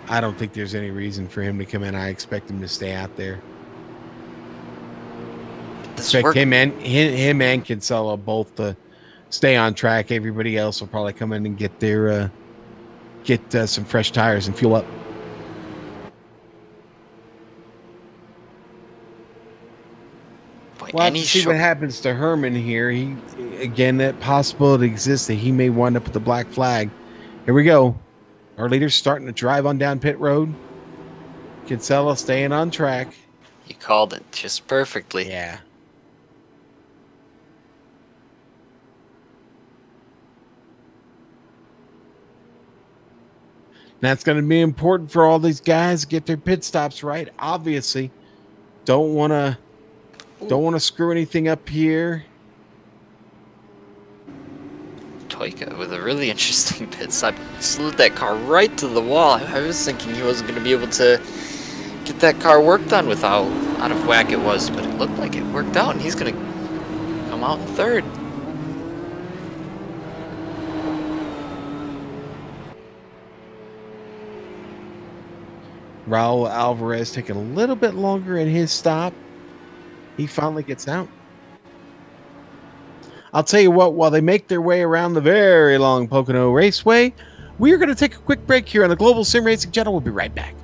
I don't think there's any reason for him to come in. I expect him to stay out there. Expect him and Kinsella both to stay on track. Everybody else will probably come in and get their some fresh tires and fuel up. We'll have to see what happens to Herman here. Again, that possibility exists that he may wind up with the black flag. Here we go. Our leader's starting to drive on down pit road. Kinsella staying on track. You called it just perfectly. Yeah. That's going to be important for all these guys to get their pit stops right. Obviously, don't want to screw anything up here. Toyka with a really interesting pit stop. Slewed that car right to the wall. I was thinking he wasn't going to be able to get that car worked on with how out of whack it was, but it looked like it worked out, and he's going to come out in 3rd. Raul Alvarez taking a little bit longer in his stop. He finally gets out. I'll tell you what, while they make their way around the very long Pocono Raceway, we are going to take a quick break here on the Global SimRacing Channel. We'll be right back.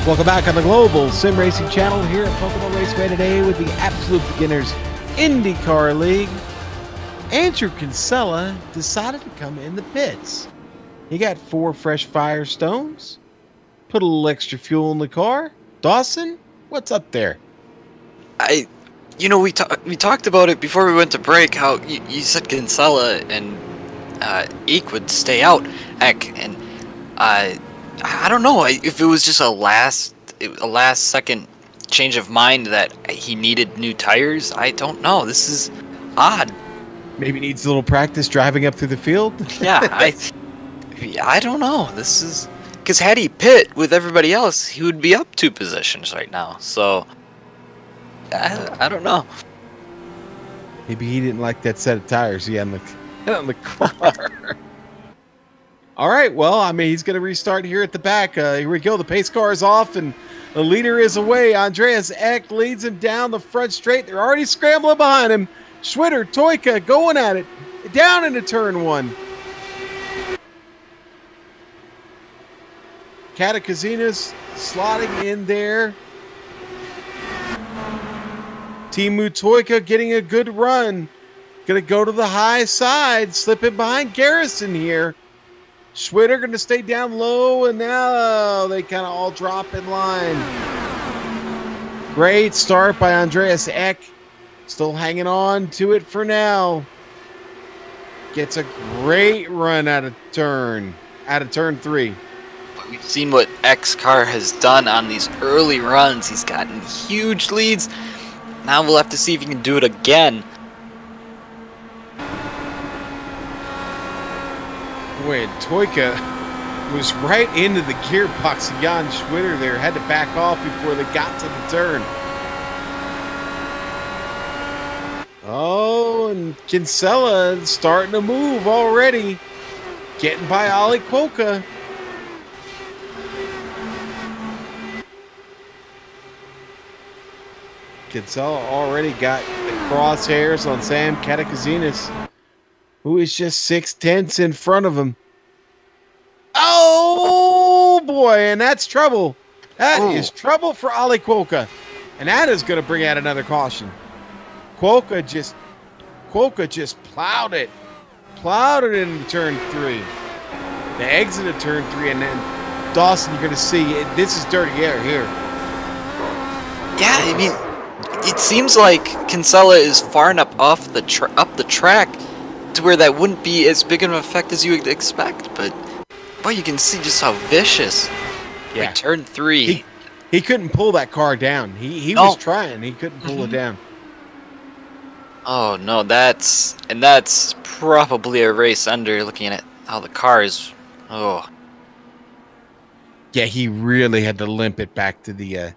Welcome back on the Global SimRacing Channel here at Pocono Raceway today with the Absolute Beginners IndyCar League. Andrew Kinsella decided to come in the pits. He got 4 fresh Firestones, put a little extra fuel in the car. Dawson, what's up there? We talked about it before we went to break. How you said Kinsella and Eek would stay out, and I don't know if it was just a last second change of mind that he needed new tires. I don't know. This is odd. Maybe needs a little practice driving up through the field. Yeah, I don't know. This is because had he pit with everybody else, he would be up 2 positions right now. So I don't know. Maybe he didn't like that set of tires he had on the car. All right, well, I mean, he's going to restart here at the back. Here we go. The pace car is off, and the leader is away. Andreas Eck leads him down the front straight. They're already scrambling behind him. Schwitter, Toyka going at it. Down into turn 1. Catakazinas slotting in there. Timu Toyka getting a good run. Going to go to the high side. Slipping behind Garrison here. Schwitter going to stay down low, and now they kind of all drop in line. Great start by Andreas Eck. Still hanging on to it for now. Gets a great run out of turn 3. We've seen what Eck's car has done on these early runs. He's gotten huge leads. Now we'll have to see if he can do it again. Boy, Toyka was right into the gearbox of Jan Schwitter there. Had to back off before they got to the turn. Oh, and Kinsella starting to move already. Getting by Ali Quokka. Kinsella already got the crosshairs on Sam Catakazinas, who is just 6/10 in front of him. Oh, boy, and that's trouble. That is trouble for Ali Quokka. And that is going to bring out another caution. Quokka just plowed it. Plowed it into turn 3. The exit of turn 3, and then Dawson, you're going to see, this is dirty air here. Yeah, I mean, it seems like Kinsella is far enough off the track to where that wouldn't be as big of an effect as you would expect, but boy, you can see just how vicious. Yeah. Like, turn 3. He couldn't pull that car down. He was trying. He couldn't pull it down. Oh no, that's probably a race under. Looking at how the car is. Oh. Yeah, he really had to limp it back to the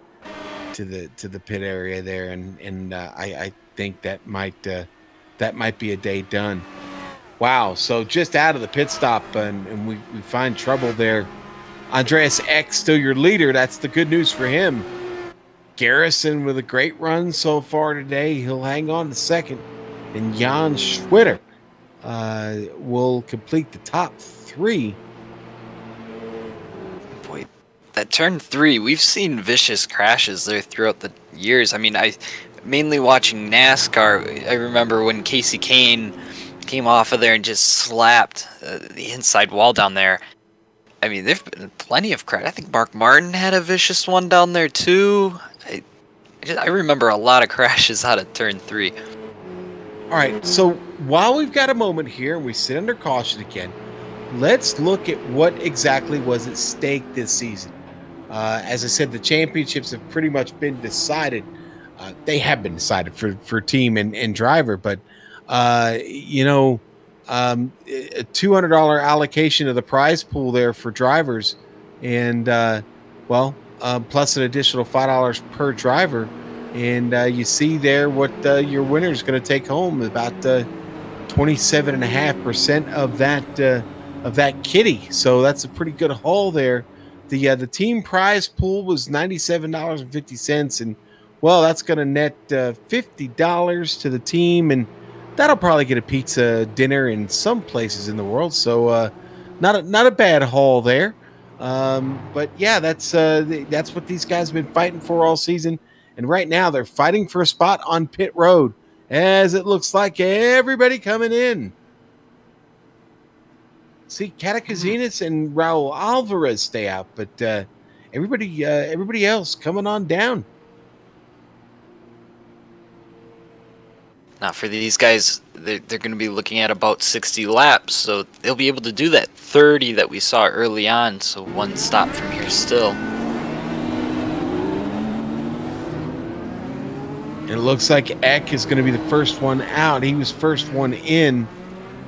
pit area there, and I think that might be a day done. Wow, so just out of the pit stop, and we find trouble there. Andreas Eck still your leader. That's the good news for him. Garrison with a great run so far today. He'll hang on to second. And Jan Schwitter will complete the top 3. Boy, that turn 3, we've seen vicious crashes there throughout the years. I mean, mainly watching NASCAR, I remember when Casey Kane came off of there and just slapped the inside wall down there. I mean, there've been plenty of crashes. I think Mark Martin had a vicious one down there too. I remember a lot of crashes out of turn 3. All right, so while we've got a moment here and we sit under caution again, let's look at what exactly was at stake this season. As I said, the championships have pretty much been decided. They have been decided for team and driver, but a $200 allocation of the prize pool there for drivers, and plus an additional $5 per driver, and you see there what your winner is going to take home, about 27.5% of that kitty. So that's a pretty good haul there. The team prize pool was $97.50, and well, that's going to net $50 to the team, and that'll probably get a pizza dinner in some places in the world. So not a bad haul there. But yeah, that's what these guys have been fighting for all season. And right now they're fighting for a spot on pit road as it looks like everybody coming in. See, Catakazinas and Raul Alvarez stay out, but everybody else coming on down. Now for these guys, they're going to be looking at about 60 laps, so they'll be able to do that 30 that we saw early on, so one stop from here still. It looks like Eck is going to be the first one out. He was first one in,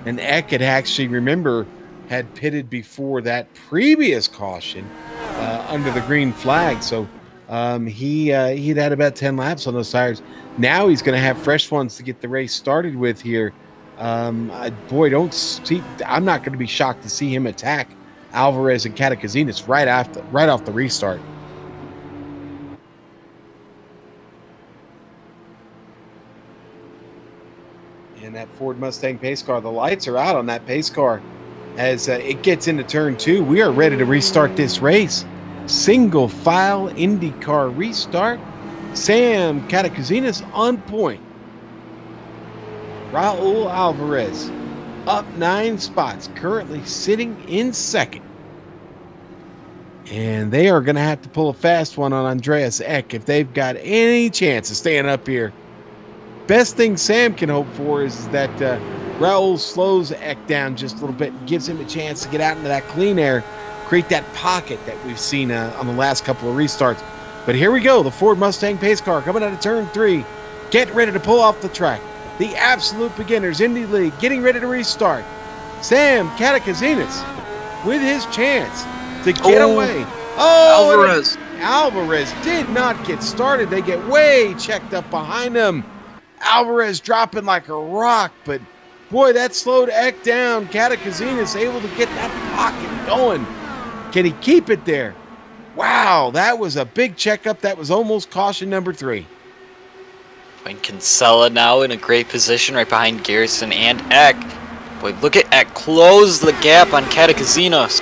and Eck had actually, remember, had pitted before that previous caution under the green flag. So he'd had about 10 laps on those tires. Now he's going to have fresh ones to get the race started with here. Boy, I'm not going to be shocked to see him attack Alvarez and Catakazinas right off the restart. And that Ford Mustang pace car, the lights are out on that pace car as it gets into turn 2. We are ready to restart this race. Single file IndyCar restart. Sam Catakazinas on point. Raul Alvarez up 9 spots, currently sitting in second. And they are going to have to pull a fast one on Andreas Eck if they've got any chance of staying up here. Best thing Sam can hope for is that Raul slows Eck down just a little bit and gives him a chance to get out into that clean air, create that pocket that we've seen on the last couple of restarts. But here we go, the Ford Mustang pace car coming out of turn 3, getting ready to pull off the track. The Absolute Beginners Indy League getting ready to restart. Sam Catakazinas with his chance to get away. Oh, Alvarez did not get started. They get way checked up behind him. Alvarez dropping like a rock, but boy, that slowed Eck down. Catakazinas able to get that pocket going. Can he keep it there? Wow, that was a big checkup. That was almost caution number 3. And Kinsella now in a great position right behind Garrison and Eck. Boy, look at Eck close the gap on Catakazinas.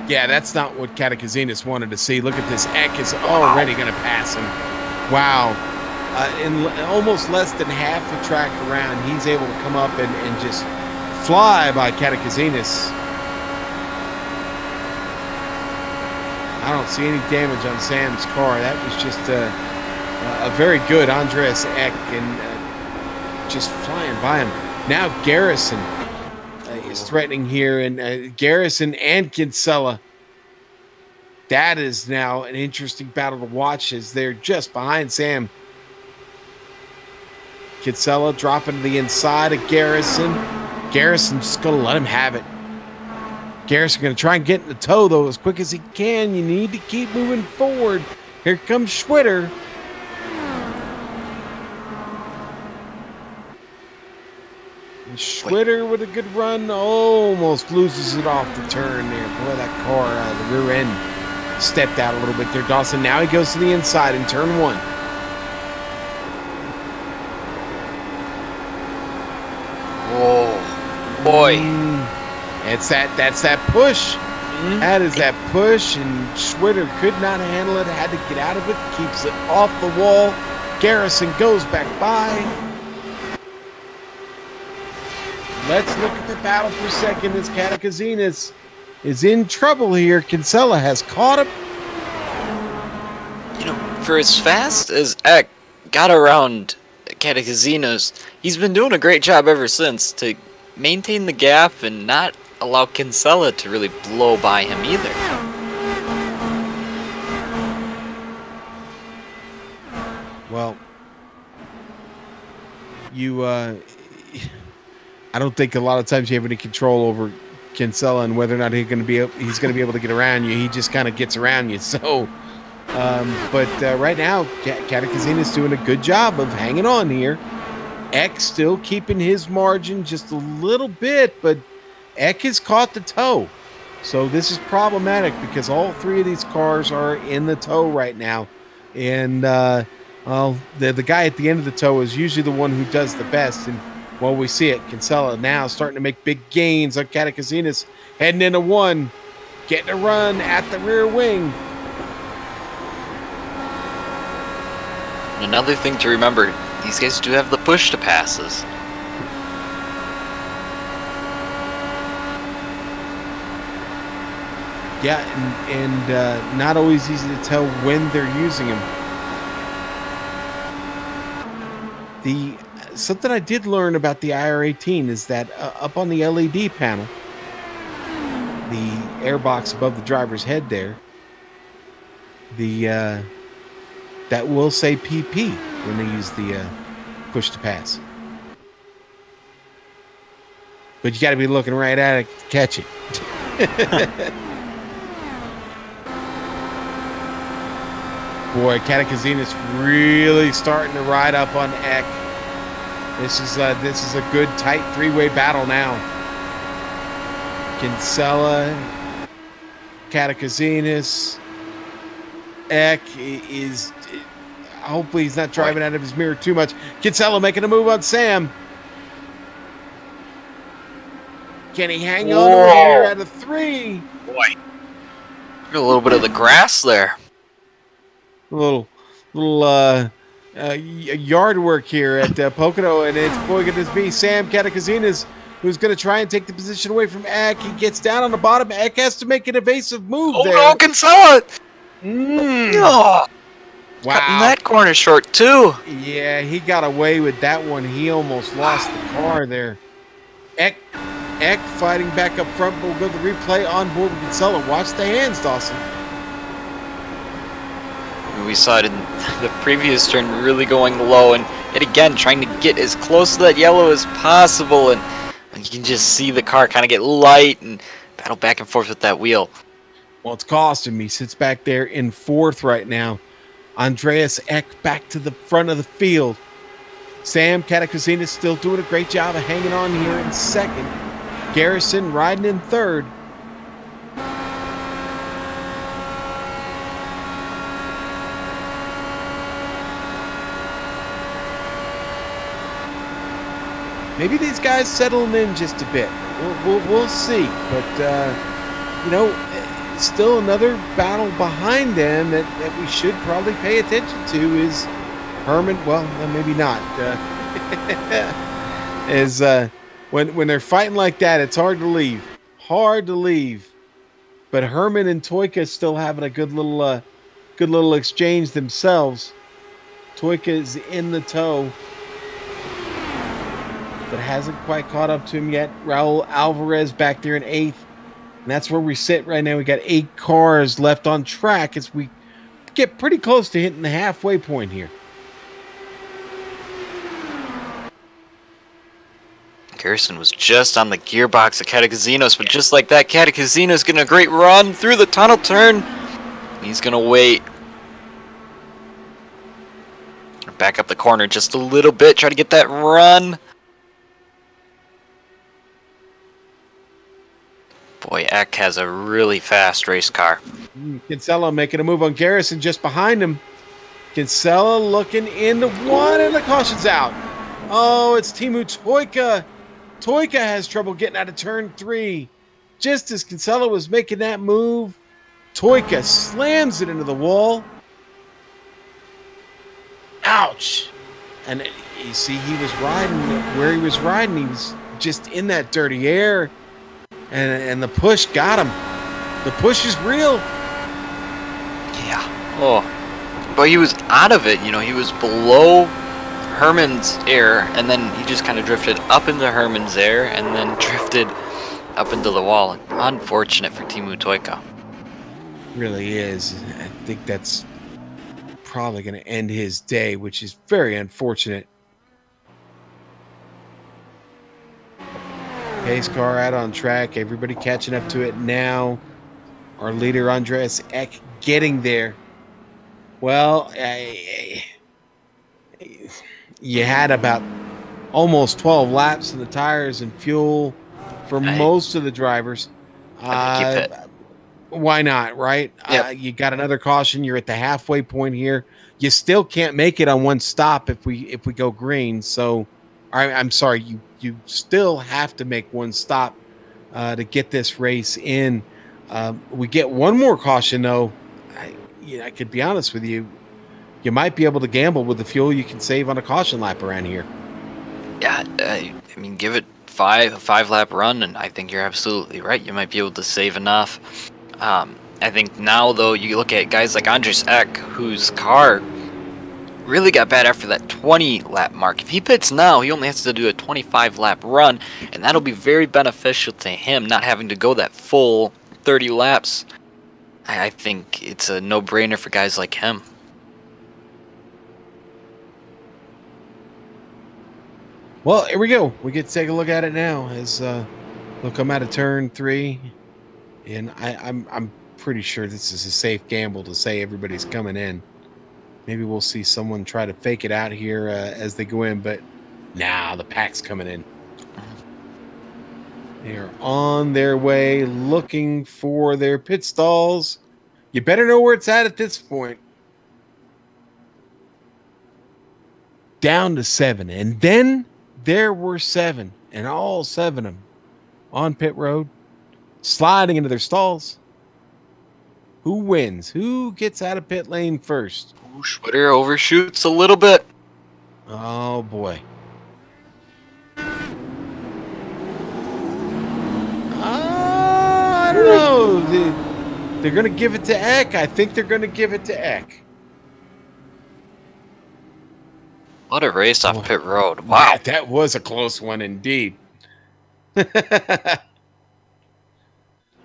Yeah, that's not what Catakazinas wanted to see. Look at this. Eck is already going to pass him. Wow. In almost less than half a track around, he's able to come up and just fly by Catakazinas. I don't see any damage on Sam's car. That was just a very good Andreas Eck and just flying by him. Now Garrison is threatening here, and Garrison and Kinsella. That is now an interesting battle to watch as they're just behind Sam. Kinsella dropping to the inside of Garrison. Garrison just going to let him have it. Garrison going to try and get in the toe, though, as quick as he can. You need to keep moving forward. Here comes Schwitter. And Schwitter with a good run almost loses it off the turn there. Boy, that car, the rear end stepped out a little bit there. Dawson, now he goes to the inside in turn 1. Whoa, boy. That's that push. That is that push, and Schwitter could not handle it, had to get out of it, keeps it off the wall. Garrison goes back by. Let's look at the battle for second as Catakazinas is in trouble here. Kinsella has caught him. You know, for as fast as Eck got around Catakazinas, he's been doing a great job ever since to maintain the gap and not allow Kinsella to really blow by him either. Well, I don't think a lot of times you have any control over Kinsella and whether or not he's going to be able to get around you. He just kind of gets around you. So, but right now, Catakazinas doing a good job of hanging on here. Eck still keeping his margin just a little bit, but Eck has caught the toe. So this is problematic because all 3 of these cars are in the toe right now. And well, the guy at the end of the toe is usually the one who does the best. And Well, we see it. Kinsella now starting to make big gains on Katakizinas, heading into one, getting a run at the rear wing. Another thing to remember, these guys do have the push to passes. Yeah, and not always easy to tell when they're using them. Something I did learn about the IR-18 is that up on the LED panel, the airbox above the driver's head there, that will say PP when they use the push to pass. But you got to be looking right at it to catch it. Boy, Katakizinas really starting to ride up on Eck. This is a good tight three-way battle now. Kinsella, Katakizinas, Eck is. Hopefully he's not driving out of his mirror too much. Kinsella making a move on Sam. Can he hang on to it here at a 3? Boy, a little bit of the grass there. A little yard work here at Pocono, and it's going to be Sam Katakizinas who's going to try and take the position away from Eck. He gets down on the bottom. Eck has to make an evasive move there. Oh, no, Kinsella! Wow. Cutting that corner short, too. Yeah, he got away with that one. He almost lost the car there. Eck fighting back up front, but we'll go to the replay on board with Kinsella. Watch the hands, Dawson. We saw it in the previous turn, really going low, and yet again trying to get as close to that yellow as possible, and you can just see the car kind of get light and battle back and forth with that wheel. Well, it's cost him. He sits back there in 4th right now. Andreas Eck back to the front of the field. Sam Katakizinas still doing a great job of hanging on here in 2nd. Garrison riding in 3rd. Maybe these guys settling in just a bit. We'll see. But, you know, still another battle behind them that we should probably pay attention to is Herman. Well, maybe not. When they're fighting like that, it's hard to leave. Hard to leave. But Herman and Toyka still having a good little exchange themselves. Toyka is in the tow, but hasn't quite caught up to him yet. Raul Alvarez back there in 8th. And that's where we sit right now. We got 8 cars left on track as we get pretty close to hitting the halfway point here. Garrison was just on the gearbox of Katakizinas, but just like that, Katakizinas getting a great run through the tunnel turn. He's going to wait. Back up the corner just a little bit, try to get that run. Boy, Eck has a really fast race car. Kinsella making a move on Garrison just behind him. Kinsella looking into 1, and the caution's out. Oh, it's Teemu Toyka. Toyka has trouble getting out of turn 3. Just as Kinsella was making that move, Toyka slams it into the wall. Ouch. And you see, he was riding where he was riding. He was just in that dirty air. And the push got him. The push is real. Yeah. Oh. But he was out of it. You know, he was below Herman's air, and then he just kind of drifted up into Herman's air, and then drifted up into the wall. Unfortunate for Teemu Toyka. Really is. I think that's probably going to end his day, which is very unfortunate. Pace car out on track. Everybody catching up to it now. Our leader, Andreas Eck, getting there. Well, you had about almost 12 laps in the tires and fuel for most of the drivers. Why not, right? Yep. You got another caution. You're at the halfway point here. You still can't make it on one stop if we go green. So, I'm sorry, you you still have to make one stop to get this race in. We get one more caution, though. I could be honest with you. You might be able to gamble with the fuel you can save on a caution lap around here. Yeah, I mean, give it a 5-lap run, and I think you're absolutely right. You might be able to save enough. I think now, though, you look at guys like Andres Eck, whose car really got bad after that 20-lap mark. If he pits now, he only has to do a 25-lap run, and that'll be very beneficial to him, not having to go that full 30 laps. I think it's a no-brainer for guys like him. Well, here we go. We get to take a look at it now as they'll come out of turn 3, and I'm pretty sure this is a safe gamble to say everybody's coming in. Maybe we'll see someone try to fake it out here as they go in, but nah, the pack's coming in. They are on their way looking for their pit stalls. You better know where it's at this point. Down to 7, and then there were 7, and all 7 of them on pit road, sliding into their stalls. Who wins? Who gets out of pit lane first? Schwitter overshoots a little bit. Oh, boy. I don't know. They're going to give it to Eck. I think they're going to give it to Eck. What a race off pit road. Wow. That was a close one indeed.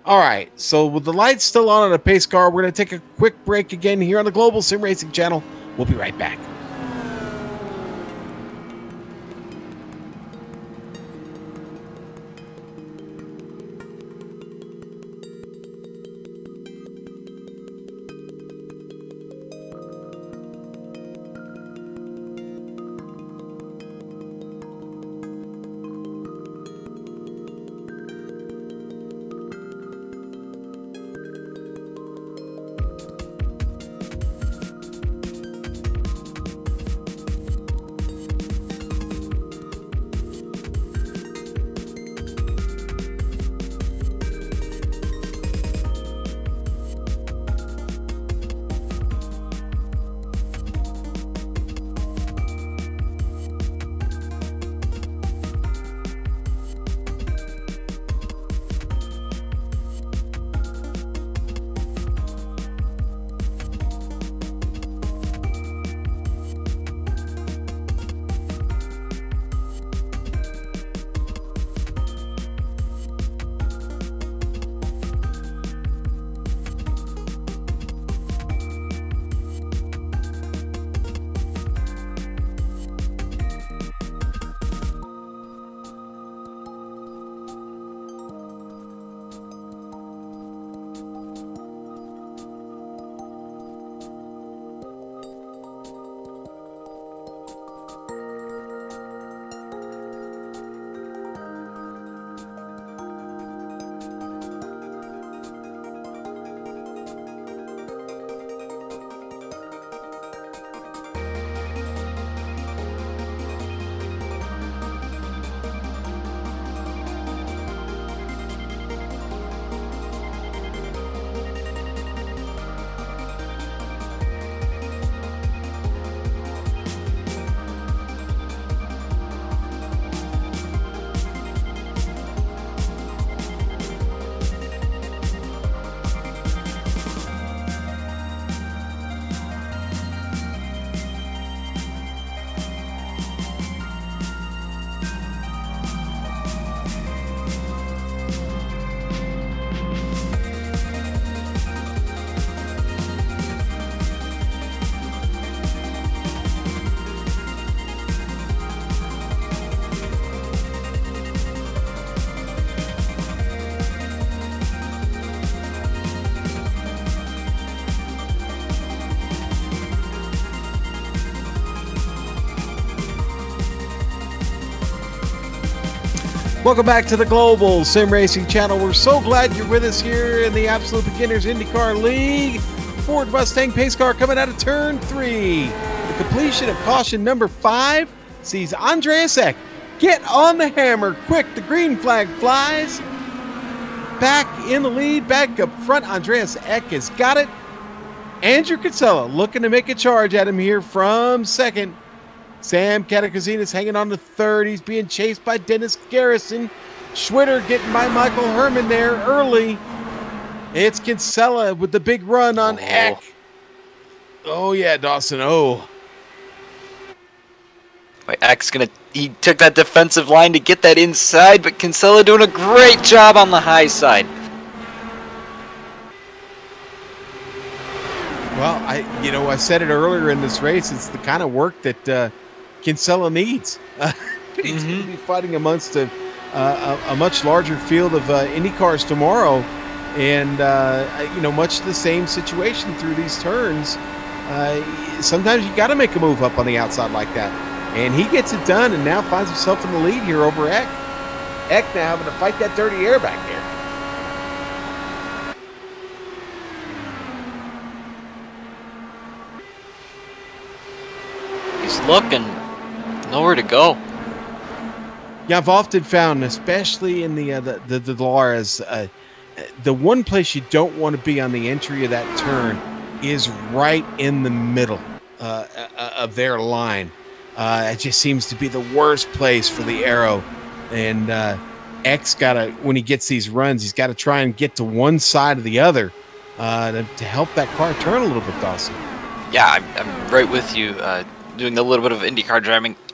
All right, so with the lights still on a pace car, we're going to take a quick break again here on the Global SimRacing Channel. We'll be right back. Welcome back to the Global SimRacing Channel. We're so glad you're with us here in the Absolute Beginners IndyCar League. Ford Mustang pace car coming out of turn 3. The completion of caution number 5 sees Andreas Eck Get on the hammer quick. The green flag flies. Back in the lead, back up front. Andreas Eck has got it. Andrew Kinsella looking to make a charge at him here from second. Sam Katakuzinas hanging on to third. He's being chased by Dennis Garrison. Schwitter getting by Michael Herman there early. It's Kinsella with the big run on Eck. Oh, yeah, Dawson. Oh. Eck's he took that defensive line to get that inside, but Kinsella doing a great job on the high side. Well, I said it earlier in this race. It's the kind of work that Kinsella needs. He's going to be fighting amongst a much larger field of IndyCars tomorrow, and much the same situation through these turns. Sometimes you got to make a move up on the outside like that. And he gets it done and now finds himself in the lead here over Eck. Eck now having to fight that dirty air back there. He's looking. Nowhere to go. Yeah, I've often found, especially in the Dolares, the one place you don't want to be on the entry of that turn is right in the middle of their line. It just seems to be the worst place for the aero. And Eck's got to, when he gets these runs, he's got to try and get to one side or the other to help that car turn a little bit, Dawson. Yeah, I'm right with you. Doing a little bit of IndyCar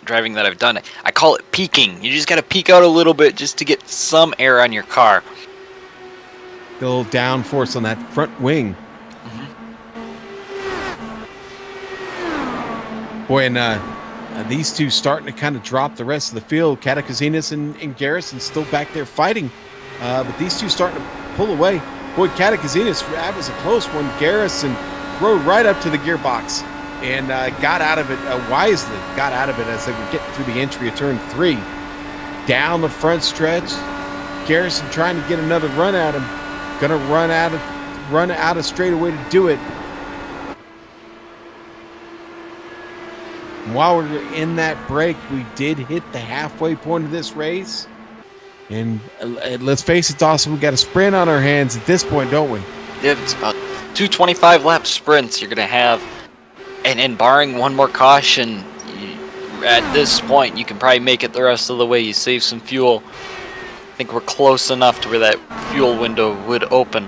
driving that I've done. I call it peaking. You just got to peek out a little bit just to get some air on your car. The little downforce on that front wing. Boy, and these two starting to kind of drop the rest of the field. Katakuzinas and Garrison still back there fighting. But these two starting to pull away. Boy, Katakuzinas, that was a close one. Garrison rode right up to the gearbox and got out of it wisely. Got out of it as they were getting through the entry of turn 3. Down the front stretch. Garrison trying to get another run at him. Gonna run out of straightaway to do it. While we were in that break, we did hit the halfway point of this race. And let's face it, Dawson, we got a sprint on our hands at this point, don't we? Yeah, it's about 225 lap sprints you're going to have. And barring one more caution, at this point, you can probably make it the rest of the way. You save some fuel. I think we're close enough to where that fuel window would open.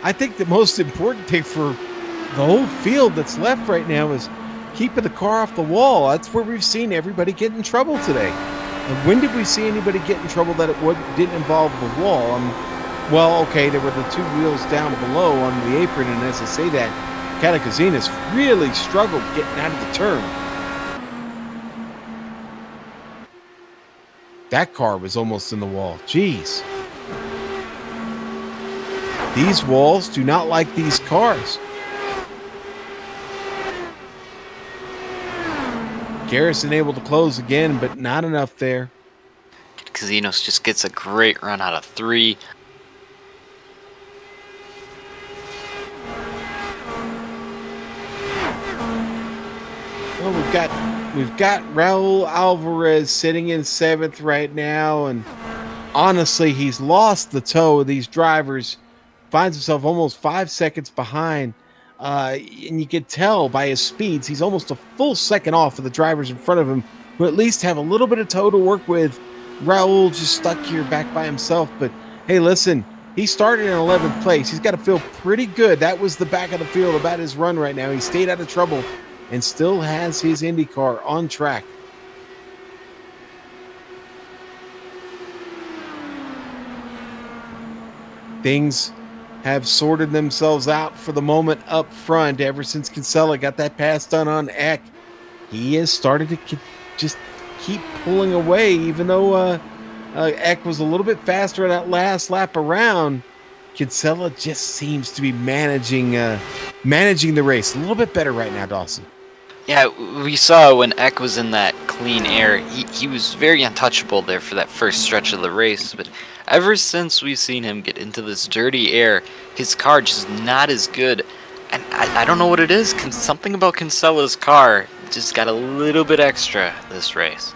I think the most important thing for the whole field that's left right now is keeping the car off the wall. That's where we've seen everybody get in trouble today. And when did we see anybody get in trouble that it didn't involve the wall? Well, okay, there were the two wheels down below on the apron, and as I say that, Katakuzinas really struggled getting out of the turn. That car was almost in the wall. Jeez. These walls do not like these cars. Garrison able to close again, but not enough there. Casinos just gets a great run out of 3. Well, we've got Raul Alvarez sitting in 7th right now, and honestly, he's lost the toe of these drivers. Finds himself almost 5 seconds behind, and you can tell by his speeds he's almost a full second off of the drivers in front of him, who at least have a little bit of toe to work with. Raul just stuck here back by himself, but hey, listen, he started in 11th place. He's got to feel pretty good. That was the back of the field about his run right now. He stayed out of trouble and still has his IndyCar on track. Things have sorted themselves out for the moment up front ever since Kinsella got that pass done on Eck. He has started to just keep pulling away, even though Eck was a little bit faster on that last lap around. Kinsella just seems to be managing the race a little bit better right now, Dawson. Yeah, we saw when Eck was in that clean air, he was very untouchable there for that first stretch of the race, but ever since we've seen him get into this dirty air, his car just not as good And I don't know what it is. Something about Kinsella's car just got a little bit extra this race.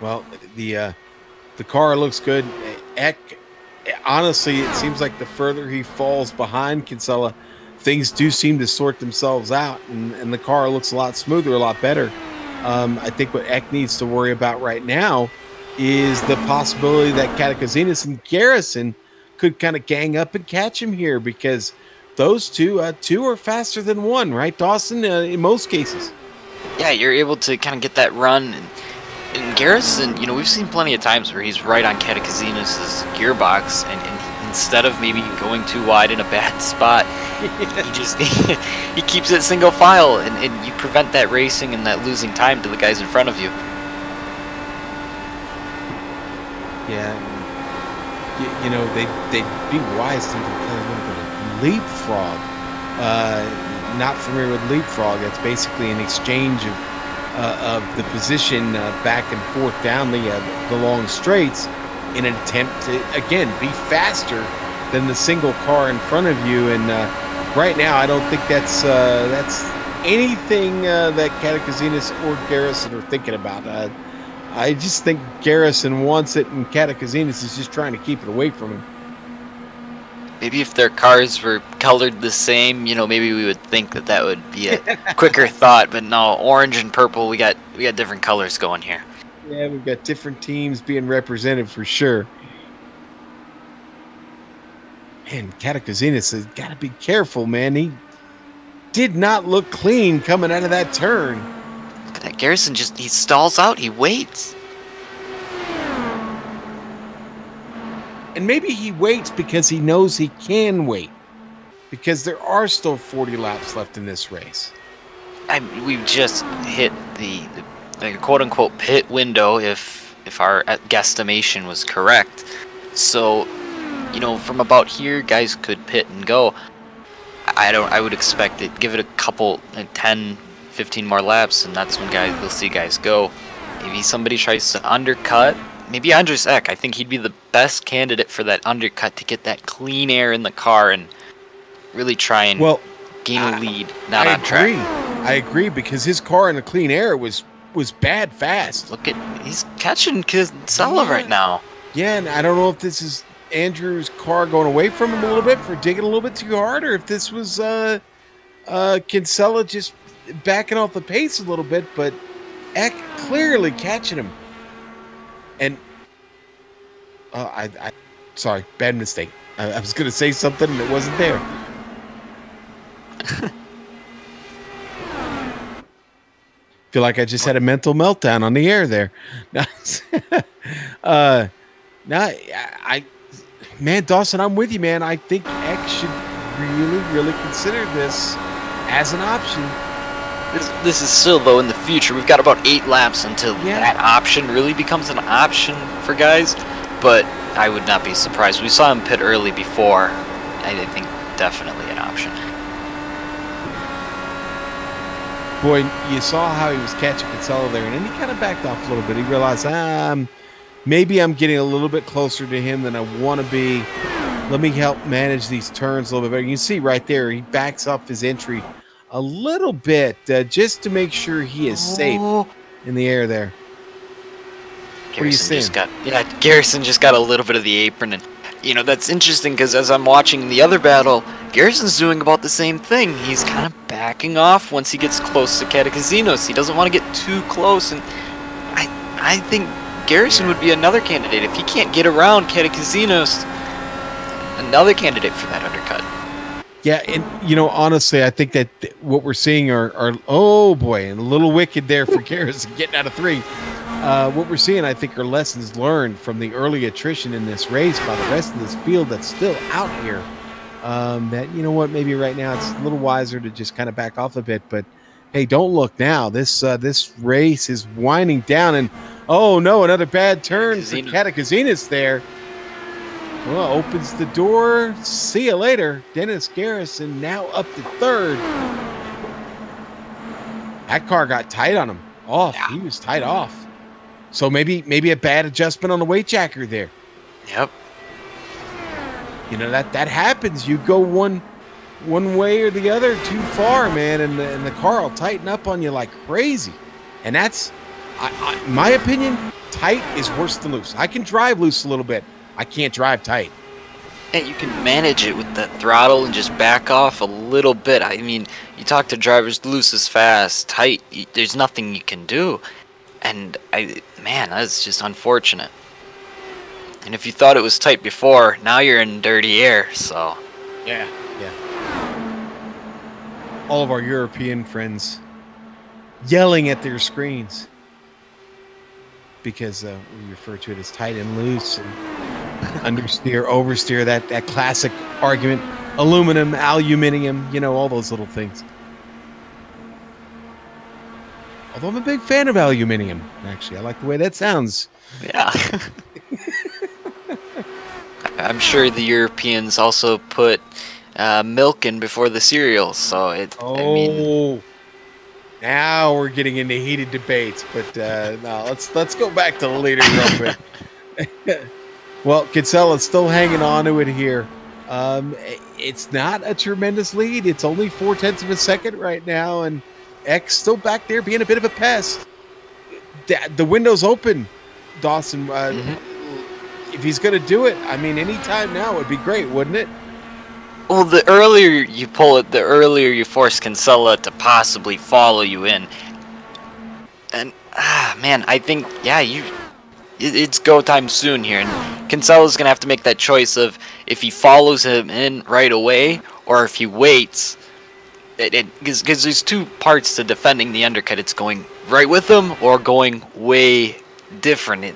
Well, the car looks good. Eck, honestly, it seems like the further he falls behind Kinsella, things do seem to sort themselves out, and the car looks a lot smoother, a lot better. I think what Eck needs to worry about right now is the possibility that Katakizinas and Garrison could kind of gang up and catch him here, because those two are faster than one, right, Dawson? In most cases. Yeah, you're able to kind of get that run. And Garrison, you know, we've seen plenty of times where he's right on Katakizinas' gearbox, and instead of maybe going too wide in a bad spot, he just he keeps it single file, and you prevent that racing and that losing time to the guys in front of you. Yeah, you know, they'd be wise to even play a little bit of leapfrog. Not familiar with leapfrog. It's basically an exchange of the position back and forth down the long straights in an attempt to, again, be faster than the single car in front of you. And right now, I don't think that's anything that Katakizinas or Garrison are thinking about. I just think Garrison wants it, and Katakizinas is just trying to keep it away from him. Maybe if their cars were colored the same, you know, maybe we would think that would be a quicker thought. But no, orange and purple, we got different colors going here. Yeah, we've got different teams being represented for sure. Man, Katakizinas has got to be careful, man. He did not look clean coming out of that turn. Look at that. Garrison he stalls out. He waits. And maybe he waits because he knows he can wait, because there are still 40 laps left in this race. We've just hit the quote-unquote pit window, if our guesstimation was correct. So, you know, from about here, guys could pit and go. I would expect it. Give it a couple, 10, 15 more laps, and that's when we'll see guys go. Maybe somebody tries to undercut. Maybe Andres Eck. I think he'd be the best candidate for that undercut to get that clean air in the car and really try and gain a lead, not on track. I agree, because his car in the clean air was bad fast. Look he's catching Kinsella right now. Yeah, and I don't know if this is Andrew's car going away from him a little bit for digging a little bit too hard, or if this was Kinsella just backing off the pace a little bit, but Eck clearly catching him. And sorry, bad mistake. I was going to say something and it wasn't there. Feel like I just had a mental meltdown on the air there. Man, Dawson, I'm with you, man. I think X should really, really consider this as an option. This is still, though, in the future. We've got about 8 laps until that option really becomes an option for guys. But I would not be surprised. We saw him pit early before. I think definitely an option. Boy, you saw how he was catching Kinsella there, and then he kind of backed off a little bit. He realized, maybe I'm getting a little bit closer to him than I want to be. Let me help manage these turns a little bit better. You can see right there, he backs up his entry a little bit just to make sure he is safe in the air there. Garrison just got a little bit of the apron, and you know that's interesting because as I'm watching the other battle, Garrison's doing about the same thing. He's kind of backing off once he gets close to Katakizinas. He doesn't want to get too close, and I think Garrison would be another candidate if he can't get around Katakizinas. Another candidate for that undercut. Yeah, and you know, honestly, I think that what we're seeing are oh boy, and a little wicked there for Garrison getting out of 3. What we're seeing, I think, are lessons learned from the early attrition in this race by the rest of this field that's still out here. That, you know what, maybe right now it's a little wiser to just kind of back off a bit. But hey, don't look now. This race is winding down, and oh no, another bad turn for Katakizinas there. Well, opens the door. See you later. Dennis Garrison now up to 3rd. That car got tight on him. Off. Yeah. He was tight off. So maybe a bad adjustment on the weight jacker there. Yep. You know, that happens. You go one way or the other too far, man, and the car will tighten up on you like crazy. And that's, my opinion, tight is worse than loose. I can drive loose a little bit. I can't drive tight. And you can manage it with the throttle and just back off a little bit. I mean, you talk to drivers, loose is fast, tight, there's nothing you can do. And man, that's just unfortunate. And if you thought it was tight before, now you're in dirty air, so. Yeah. All of our European friends yelling at their screens because we refer to it as tight and loose and understeer, oversteer, that classic argument, aluminum, aluminium, you know, all those little things. Although I'm a big fan of aluminium, actually. I like the way that sounds. Yeah. I'm sure the Europeans also put milk in before the cereal, so I mean, now we're getting into heated debates. But no, let's go back to the leader real quick. Well, Kinsella's still hanging on to it here. It's not a tremendous lead. It's only 0.4 of a second right now, and X still back there being a bit of a pest. The window's open, Dawson. If he's going to do it, I mean, any time now would be great, wouldn't it? Well, the earlier you pull it, the earlier you force Kinsella to possibly follow you in. And, man, I think, yeah, it's go time soon here. And Kinsella's going to have to make that choice of if he follows him in right away or if he waits. Because there's two parts to defending the undercut. It's going right with him or going way different.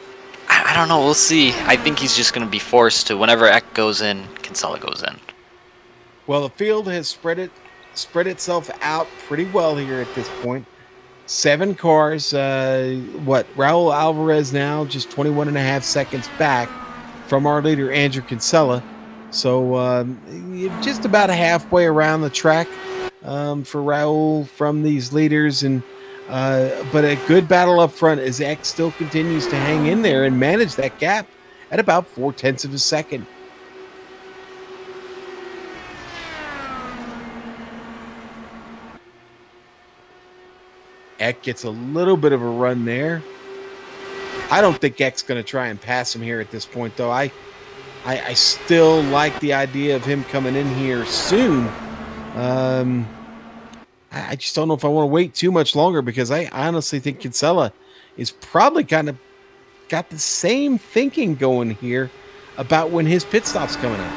I don't know. We'll see. I think he's just going to be forced to, whenever Eck goes in, Kinsella goes in. Well, the field has spread itself out pretty well here at this point. 7 cars. Raul Alvarez now just 21.5 seconds back from our leader, Andrew Kinsella. So just about halfway around the track for Raul from these leaders. And but a good battle up front as X still continues to hang in there and manage that gap at about 0.4 of a second. Eck gets a little bit of a run there. I don't think Eck's going to try and pass him here at this point, though. I still like the idea of him coming in here soon. I just don't know if I want to wait too much longer because I honestly think Kinsella is probably kind of got the same thinking going here about when his pit stop's coming up.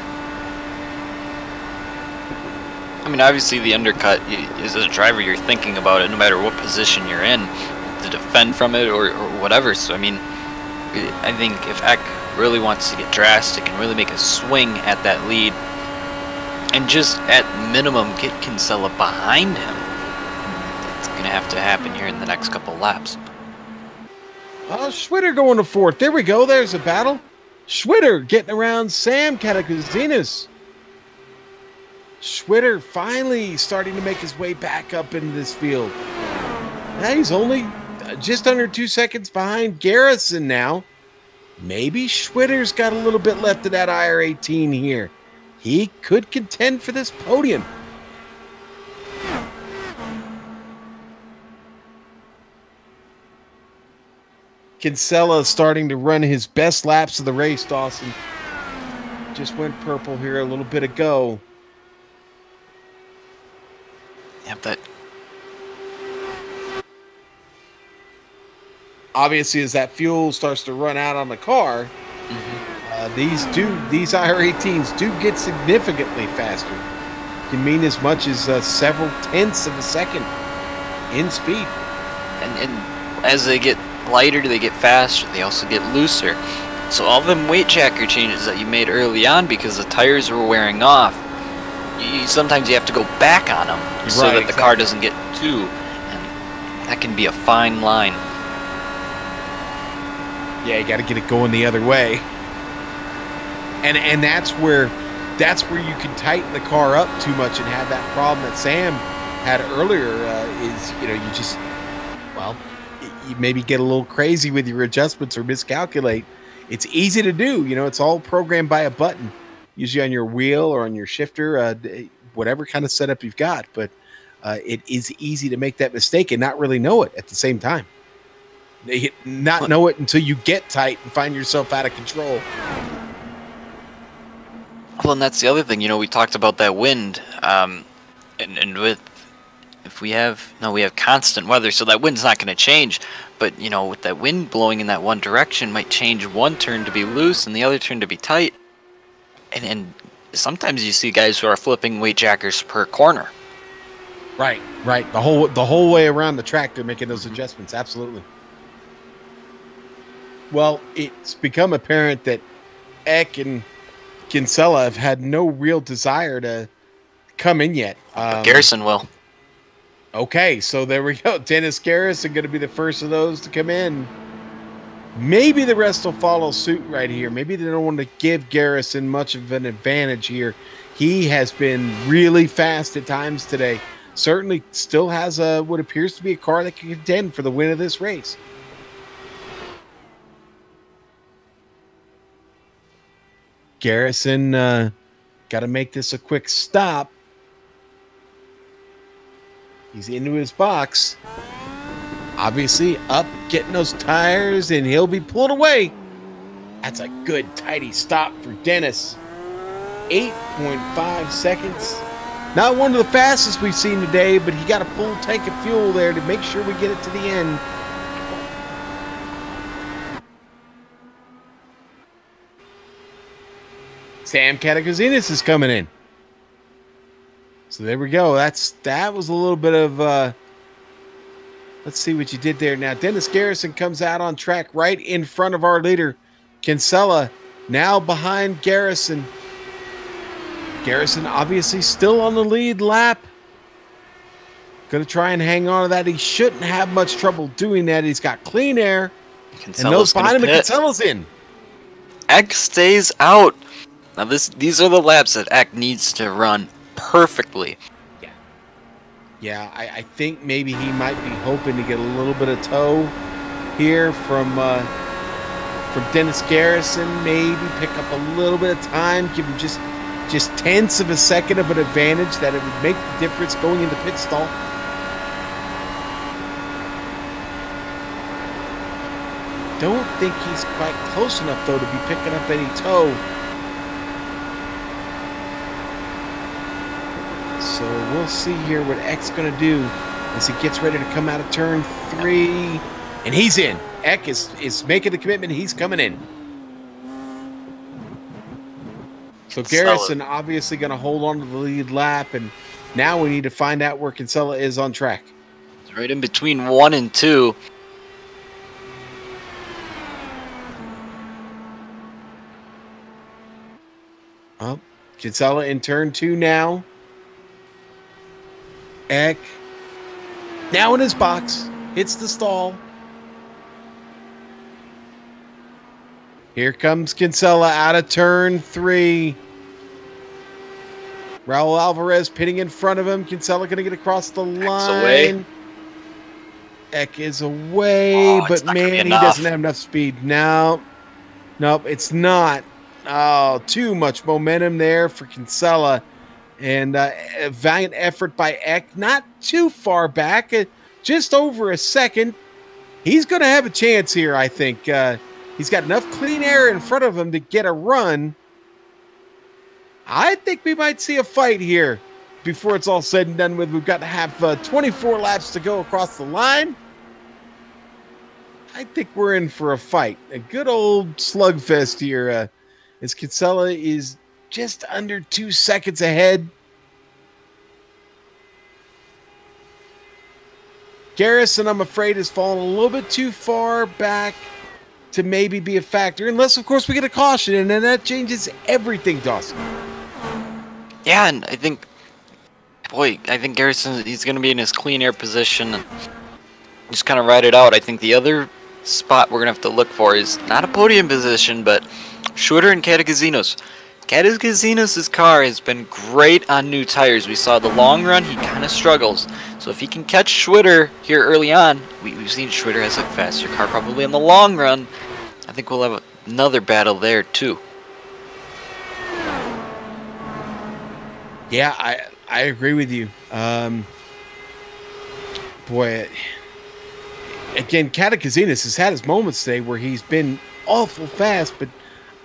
I mean, obviously the undercut, as a driver, you're thinking about it no matter what position you're in to defend from it or whatever. So, I mean, I think if Eck really wants to get drastic and really make a swing at that lead and just at minimum get Kinsella behind him, it's going to have to happen here in the next couple of laps. Oh, Schwitter going to 4th. There we go. There's a battle. Schwitter getting around Sam Katakuzinas. Schwitter finally starting to make his way back up into this field. Now he's only just under 2 seconds behind Garrison now. Maybe Schwitter's got a little bit left of that IR-18 here. He could contend for this podium. Kinsella starting to run his best laps of the race, Dawson. Just went purple here a little bit ago. Yep, that. Obviously, as that fuel starts to run out on the car, these IR-18s do get significantly faster. Can mean as much as several tenths of a second in speed. And as they get lighter, they get faster. They also get looser. So all them weight jacker changes that you made early on because the tires were wearing off, sometimes you have to go back on them so that the car doesn't get too, and that can be a fine line. Yeah, you got to get it going the other way, and that's where you can tighten the car up too much and have that problem that Sam had earlier. You maybe get a little crazy with your adjustments or miscalculate it's easy to do. You know, it's all programmed by a button, usually on your wheel or on your shifter, whatever kind of setup you've got. But it is easy to make that mistake and not really know it at the same time. Not know it until you get tight and find yourself out of control. Well, and that's the other thing. You know, we talked about that wind, and with we have constant weather, so that wind's not going to change. But you know, with that wind blowing in that one direction, might change one turn to be loose and the other turn to be tight. And sometimes you see guys who are flipping weight jackers per corner. Right. The whole way around the track, they're making those adjustments. Absolutely. Well, it's become apparent that Eck and Kinsella have had no real desire to come in yet. Garrison will. Okay, so there we go. Dennis Garrison going to be the first of those to come in. Maybe the rest will follow suit right here. Maybe they don't want to give Garrison much of an advantage here. He has been really fast at times today. Certainly still has what appears to be a car that can contend for the win of this race. Garrison got to make this a quick stop. He's into his box. Obviously up, getting those tires, and he'll be pulled away. That's a good, tidy stop for Dennis. 8.5 seconds. Not one of the fastest we've seen today, but he got a full tank of fuel there to make sure we get it to the end. Sam Katakuzinis is coming in. So there we go. That was a little bit of let's see what you did there. Now Dennis Garrison comes out on track right in front of our leader, Kinsella, now behind Garrison. Garrison obviously still on the lead lap. Gonna try and hang on to that. He shouldn't have much trouble doing that. He's got clean air. Kinsella's and those behind him, and Kinsella's in. Eck stays out. Now these are the laps that Eck needs to run perfectly. Yeah, I think maybe he might be hoping to get a little bit of tow here from Dennis Garrison. Maybe pick up a little bit of time, give him just tenths of a second of an advantage that it would make the difference going into pit stall. Don't think he's quite close enough though to be picking up any tow. So we'll see here what Eck's going to do as he gets ready to come out of turn 3. And he's in. Eck is making the commitment. He's coming in. So Garrison obviously going to hold on to the lead lap. And now we need to find out where Kinsella is on track. It's right in between 1 and 2. Oh, Kinsella in turn 2 now. Eck now in his box, hits the stall. Here comes Kinsella out of turn 3. Raul Alvarez pitting in front of him. Kinsella going to get across the line. Eck is away, but man, he doesn't have enough speed. Nope, it's not. Oh, too much momentum there for Kinsella. And a valiant effort by Eck, not too far back, just over a second. He's going to have a chance here, I think. He's got enough clean air in front of him to get a run. I think we might see a fight here before it's all said and done with. We've got to have 24 laps to go across the line. I think we're in for a fight. A good old slugfest here as Kinsella is just under 2 seconds ahead. Garrison, I'm afraid, has fallen a little bit too far back to maybe be a factor. Unless, of course, we get a caution, and then that changes everything, Dawson. Yeah, and I think Garrison, he's going to be in his clean air position and just kind of ride it out. I think the other spot we're going to have to look for is not a podium position, but Schwitter and Katakuzinos. Katakuzinos' car has been great on new tires. We saw the long run, he kind of struggles. So if he can catch Schwitter here early on, we've seen Schwitter has a faster car probably in the long run. I think we'll have another battle there too. Yeah, I agree with you. Boy, again, Catakazinas has had his moments today where he's been awful fast, but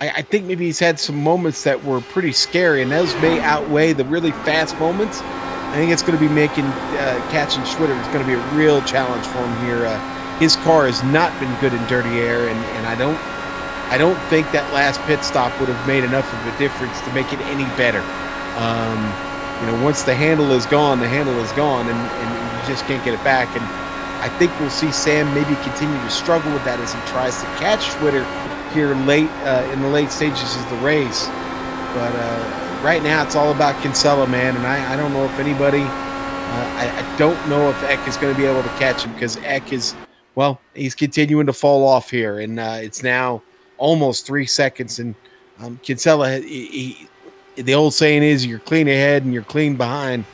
I think maybe he's had some moments that were pretty scary, and those may outweigh the really fast moments. I think it's going to be making catching Schwitter is going to be a real challenge for him here. His car has not been good in dirty air, and I don't think that last pit stop would have made enough of a difference to make it any better. You know, once the handle is gone, the handle is gone, and you just can't get it back. And I think we'll see Sam maybe continue to struggle with that as he tries to catch Schwitter here late in the late stages of the race. But right now it's all about Kinsella, man, and I don't know if anybody I don't know if Eck is going to be able to catch him, because Eck is, well, he's continuing to fall off here, and it's now almost 3 seconds, and Kinsella, the old saying is you're clean ahead and you're clean behind.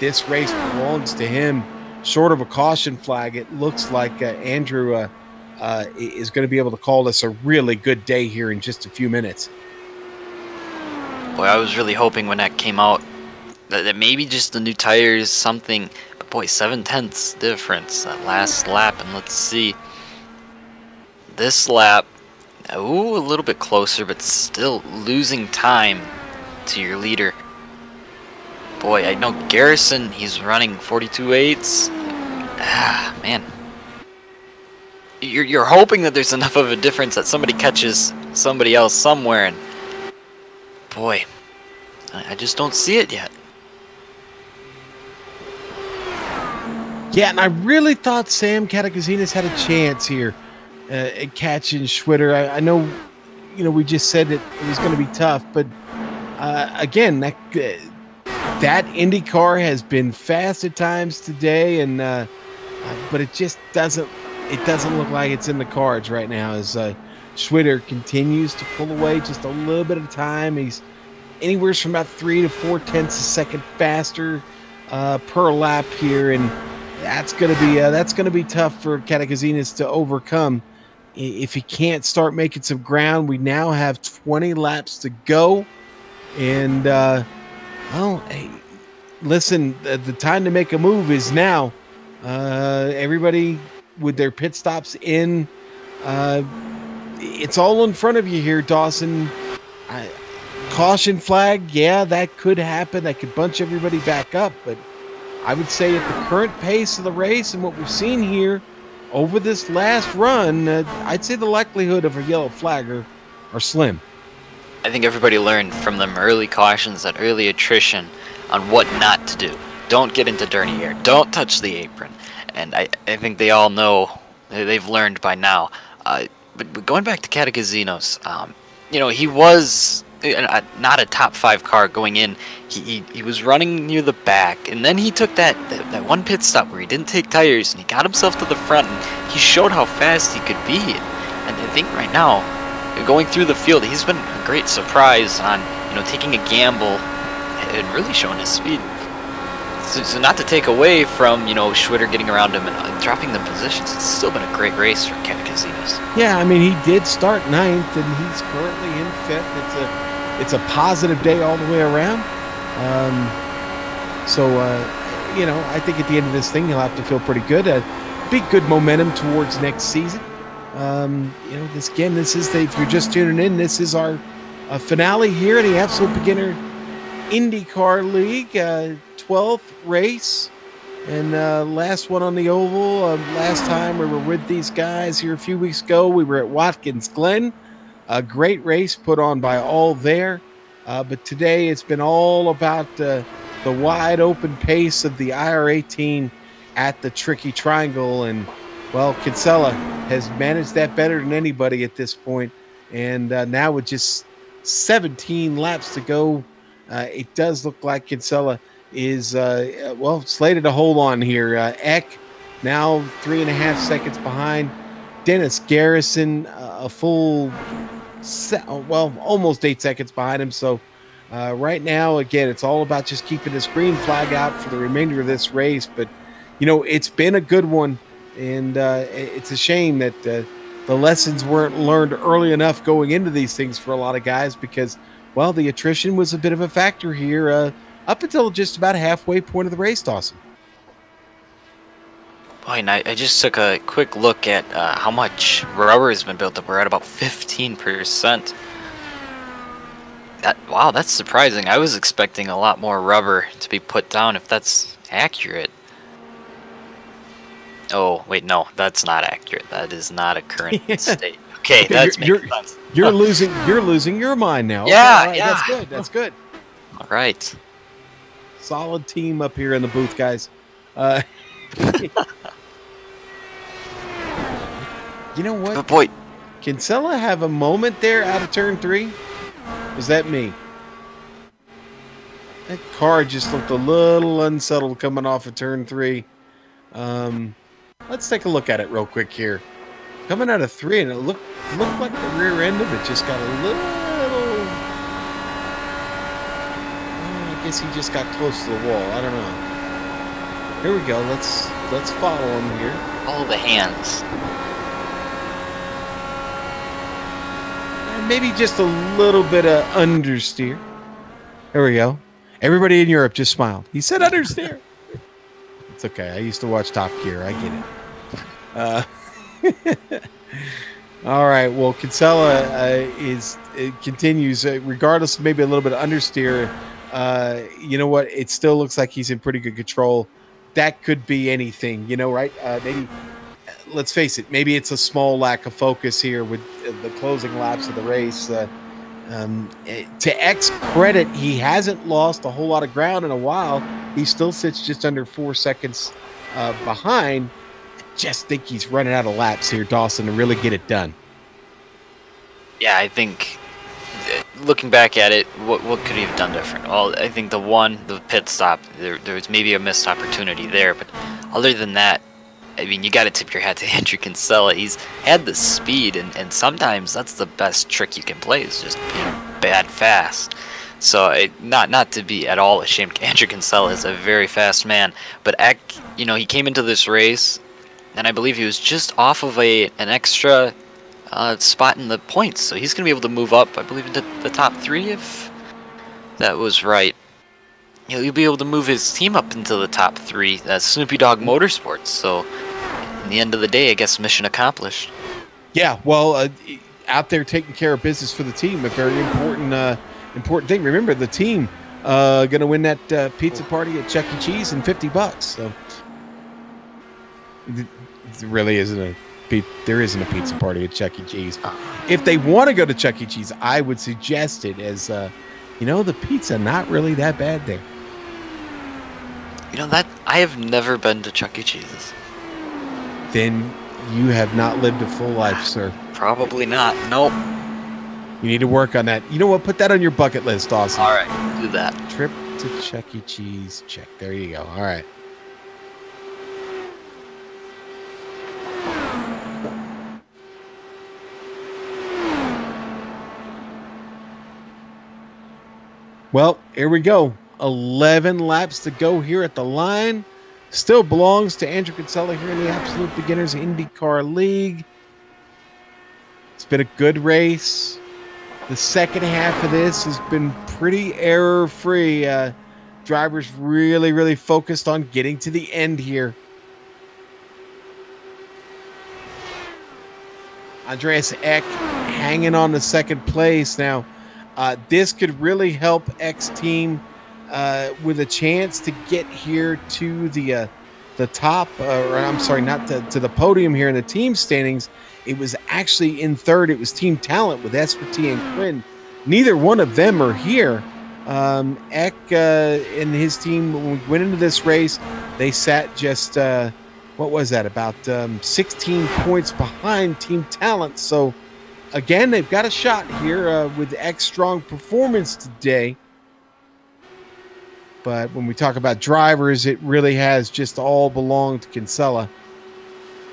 This race belongs to him. Short of a caution flag, it looks like Andrew is going to be able to call this a really good day here in just a few minutes. Boy, I was really hoping when that came out that maybe just the new tires, something. But boy, 7/10 difference that last lap, and let's see. This lap, ooh, a little bit closer, but still losing time to your leader. Boy, I know Garrison, he's running 42.8s. Ah, man. You're hoping that there's enough of a difference that somebody catches somebody else somewhere, and boy, I just don't see it yet. Yeah, and I really thought Sam Catakazinas had a chance here at catching Schwitter. I know, you know, we just said that it was going to be tough, but again, that IndyCar has been fast at times today, and but it just doesn't look like it's in the cards right now as Schwitter continues to pull away just a little bit at a time. He's anywhere from about 3 to 4/10 a second faster per lap here, and that's gonna be tough for Catakazinas to overcome if he can't start making some ground. We now have 20 laps to go, and well, hey, listen, the time to make a move is now. Everybody with their pit stops in, it's all in front of you here, Dawson. Caution flag, yeah, that could happen. That could bunch everybody back up, but I would say at the current pace of the race and what we've seen here over this last run, I'd say the likelihood of a yellow flag are slim. I think everybody learned from them early cautions, that early attrition, on what not to do. Don't get into dirty air. Don't touch the apron. And I think they all know, they've learned by now. But going back to Catakazinos, you know, he was not a top 5 car going in. He was running near the back, and then he took that one pit stop where he didn't take tires, and he got himself to the front, and he showed how fast he could be. And I think right now, going through the field, he's been a great surprise on, you know, taking a gamble and really showing his speed. So not to take away from, you know, Schwitter getting around him and dropping the positions, it's still been a great race for Catakazinas. Yeah, I mean, he did start 9th, and he's currently in 5th. It's a positive day all the way around. You know, I think at the end of this thing, he'll have to feel pretty good. Be good momentum towards next season. You know, this is if you're just tuning in, this is our finale here at the Absolute Beginner IndyCar League, 12th race and last one on the oval. Last time we were with these guys here a few weeks ago, we were at Watkins Glen. A great race put on by all there, but today it's been all about the wide open pace of the IR-18 at the Tricky Triangle, and well, Kinsella has managed that better than anybody at this point, and now with just 17 laps to go, it does look like Kinsella is well slated to hold on here. Eck now 3.5 seconds behind. Dennis Garrison a full almost 8 seconds behind him. So right now, again, it's all about just keeping this green flag out for the remainder of this race. But you know, it's been a good one, and it's a shame that the lessons weren't learned early enough going into these things for a lot of guys because, well, the attrition was a bit of a factor here up until just about halfway point of the race, Dawson. Boy, and I just took a quick look at how much rubber has been built up. We're at about 15%. Wow, that's surprising. I was expecting a lot more rubber to be put down, if that's accurate. Oh, wait, no, that's not accurate. That is not a current state. Okay, that's making sense. You're losing your mind now. Yeah, okay, right, yeah. That's good. That's good. All right. Solid team up here in the booth, guys. You know what? But boy, can Sella have a moment there out of turn 3? Is that me? That car just looked a little unsettled coming off of turn 3. Let's take a look at it real quick here. Coming out of 3, and it looked like the rear end of it just got a little. I guess he just got close to the wall. I don't know. Here we go. Let's follow him here. all the hands. Maybe just a little bit of understeer. There we go. Everybody in Europe just smiled. He said understeer. It's okay. I used to watch Top Gear. I get it. All right. Well, Kinsella continues, regardless of maybe a little bit of understeer. You know what? It still looks like he's in pretty good control. That could be anything, you know, right? Maybe, let's face it, maybe it's a small lack of focus here with the closing laps of the race. To X's credit, he hasn't lost a whole lot of ground in a while. He still sits just under 4 seconds behind. I just think he's running out of laps here, Dawson, to really get it done. Yeah, I think looking back at it, what could he have done different? Well, I think the pit stop, there was maybe a missed opportunity there, but other than that, I mean, you got to tip your hat to Andrew Kinsella. He's had the speed, and sometimes that's the best trick you can play, is just being bad fast. So, not to be at all ashamed, Andrew Kinsella is a very fast man, but you know, he came into this race, and I believe he was just off of an extra spot in the points, so he's going to be able to move up, I believe, into the top 3, if that was right. He'll be able to move his team up into the top 3. That's Snoopy Dogg Motorsports. So, in the end of the day, I guess mission accomplished. Yeah, well, out there taking care of business for the team, a very important thing. Remember, the team going to win that pizza party at Chuck E. Cheese and $50. So, it really isn't there isn't a pizza party at Chuck E. Cheese. If they want to go to Chuck E. Cheese, I would suggest it as, you know, the pizza not really that bad there. You know, that I have never been to Chuck E. Cheese's. Then you have not lived a full life, sir. Probably not. Nope. You need to work on that. You know what? Put that on your bucket list, Dawson. All right, do that. Trip to Chuck E. Cheese. Check. There you go. All right. Well, here we go. 11 laps to go here at the line. Still belongs to Andrew Kinsella here in the Absolute Beginners IndyCar League. It's been a good race. The second half of this has been pretty error-free. Drivers really focused on getting to the end here. Andreas Eck hanging on to second place now. This could really help X team with a chance to get here to the top, or I'm sorry, not to the podium here in the team standings. It was actually in third. It was Team Talent with Esperty and Quinn. Neither one of them are here. Eck and his team, when we went into this race, they sat just, what was that, about 16 points behind Team Talent. So, again, they've got a shot here with X strong performance today. But when we talk about drivers, it really has just all belonged to Kinsella.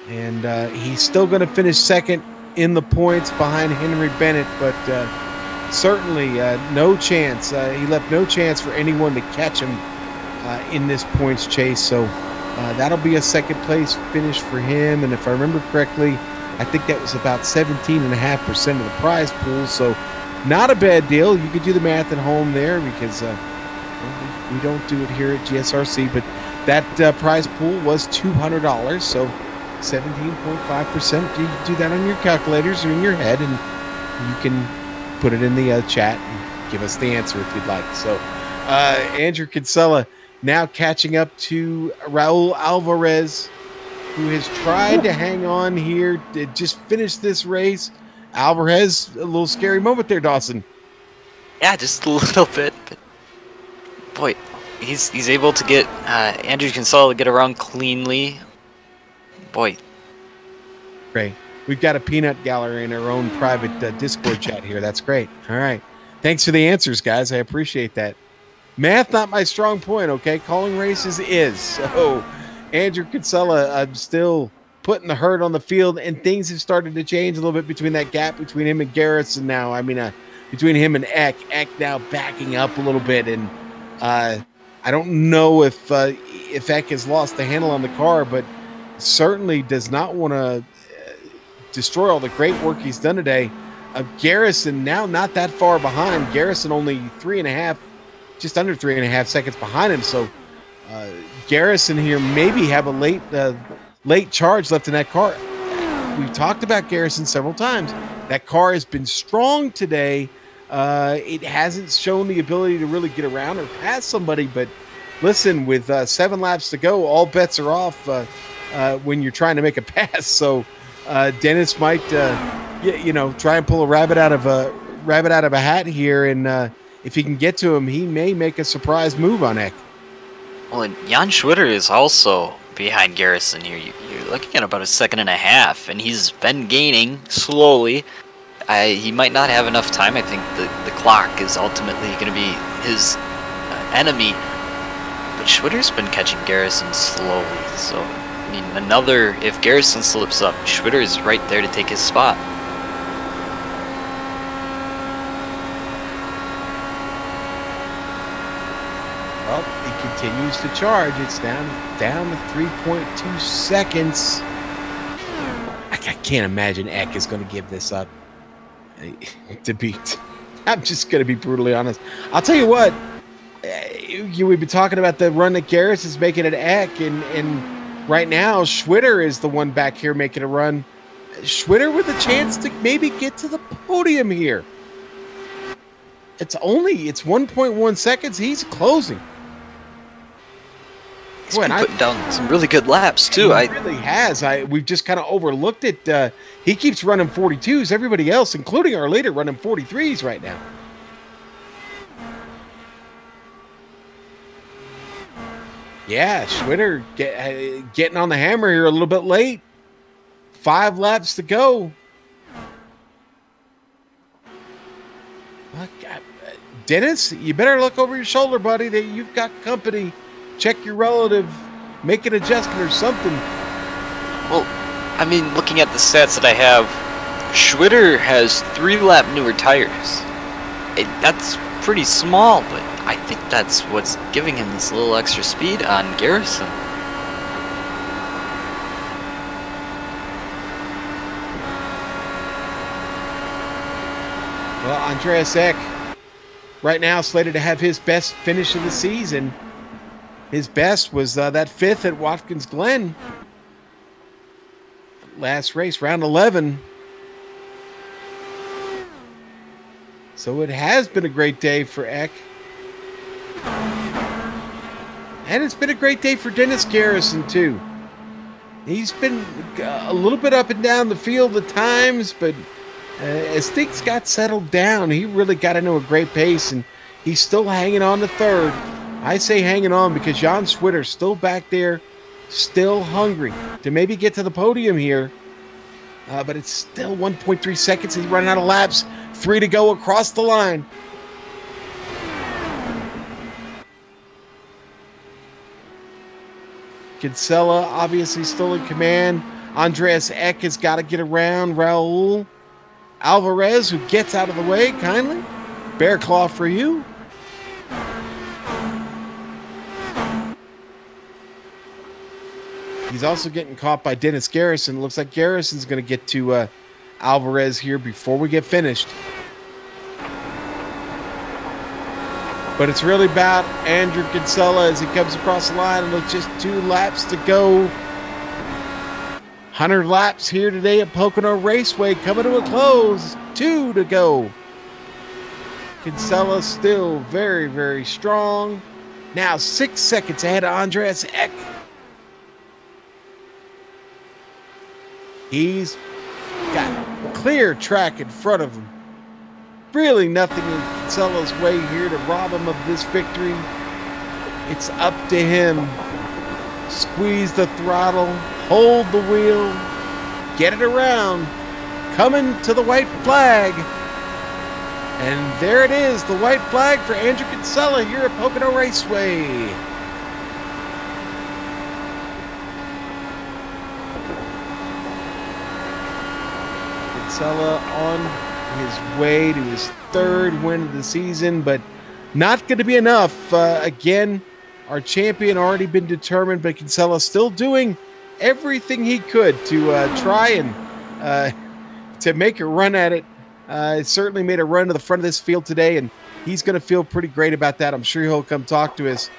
And he's still going to finish second in the points behind Henry Bennett, but certainly no chance. He left no chance for anyone to catch him in this points chase. So that'll be a second place finish for him. And if I remember correctly, I think that was about 17.5% of the prize pool. So not a bad deal. You could do the math at home there because we don't do it here at GSRC, but that prize pool was $200. So 17.5%. You can do that on your calculators or in your head, and you can put it in the chat and give us the answer if you'd like. So Andrew Kinsella now catching up to Raul Alvarez, who has tried to hang on here to just finish this race. Alvarez, a little scary moment there, Dawson. Yeah, just a little bit. But boy, he's able to get Andrew Kinsella to get around cleanly. Boy. Great. We've got a peanut gallery in our own private Discord chat here. That's great. All right. Thanks for the answers, guys. I appreciate that. Math, not my strong point, okay? Calling races is. So, Andrew Kinsella, I'm still putting the hurt on the field, and things have started to change a little bit between that gap between him and Garrison now. I mean, between him and Eck. Eck now backing up a little bit, and I don't know if Eck has lost the handle on the car, but certainly does not want to destroy all the great work he's done today. Garrison now not that far behind. Garrison only 3.5, just under 3.5 seconds behind him. So Garrison here maybe have a late charge left in that car. We've talked about Garrison several times. That car has been strong today. It hasn't shown the ability to really get around or pass somebody, but listen, with 7 laps to go, all bets are off when you're trying to make a pass. So Dennis might try and pull a rabbit out of a hat here, and if he can get to him, he may make a surprise move on Eck. Well, and Jan Schwitter is also behind Garrison here. You're looking at about 1.5 seconds, and he's been gaining slowly. He might not have enough time. I think the clock is ultimately going to be his enemy. But Schwitter's been catching Garrison slowly. So, I mean, if Garrison slips up, Schwitter is right there to take his spot. Well, he continues to charge. It's down to 3.2 seconds. I can't imagine Eck is going to give this up. I'm just going to be brutally honest. I'll tell you what. We've been talking about the run that Garris is making at Eck, and right now Schwitter is the one back here making a run. Schwitter with a chance to maybe get to the podium here. It's 1.1 seconds. He's closing. He's been putting down some really good laps too. He really has. We've just kind of overlooked it. He keeps running 42s. Everybody else, including our leader, running 43s right now. Yeah, Schwitter getting on the hammer here a little bit late. 5 laps to go. Dennis, you better look over your shoulder, buddy. That you've got company. Check your relative. Make an adjustment or something. Well, I mean, looking at the stats that I have, Schwitter has 3-lap newer tires. That's pretty small, but I think that's what's giving him this little extra speed on Garrison. Well, Andreas Eck, right now slated to have his best finish of the season. His best was that 5th at Watkins Glen. Last race, round 11. So it has been a great day for Eck. And it's been a great day for Dennis Garrison, too. He's been a little bit up and down the field at times, but as things got settled down, he really got into a great pace, and he's still hanging on to 3rd. I say hanging on because Jan Schwitter's still back there, still hungry to maybe get to the podium here. But it's still 1.3 seconds. He's running out of laps. 3 to go across the line. Kinsella obviously still in command. Andreas Eck has got to get around Raul Alvarez, who gets out of the way kindly. Bear claw for you. He's also getting caught by Dennis Garrison. Looks like Garrison's going to get to Alvarez here before we get finished. But it's really about Andrew Kinsella as he comes across the line, and with just 2 laps to go. 100 laps here today at Pocono Raceway coming to a close. 2 to go. Kinsella still very, very strong. Now 6 seconds ahead of Andreas Eck. He's got clear track in front of him. Really nothing in Kinsella's way here to rob him of this victory. It's up to him. Squeeze the throttle, hold the wheel, get it around, coming to the white flag. And there it is, the white flag for Andrew Kinsella here at Pocono Raceway. Kinsella on his way to his 3rd win of the season, but not going to be enough. Again, our champion already been determined, but Kinsella still doing everything he could to try and to make a run at it. Certainly made a run to the front of this field today, and he's going to feel pretty great about that. I'm sure he'll come talk to us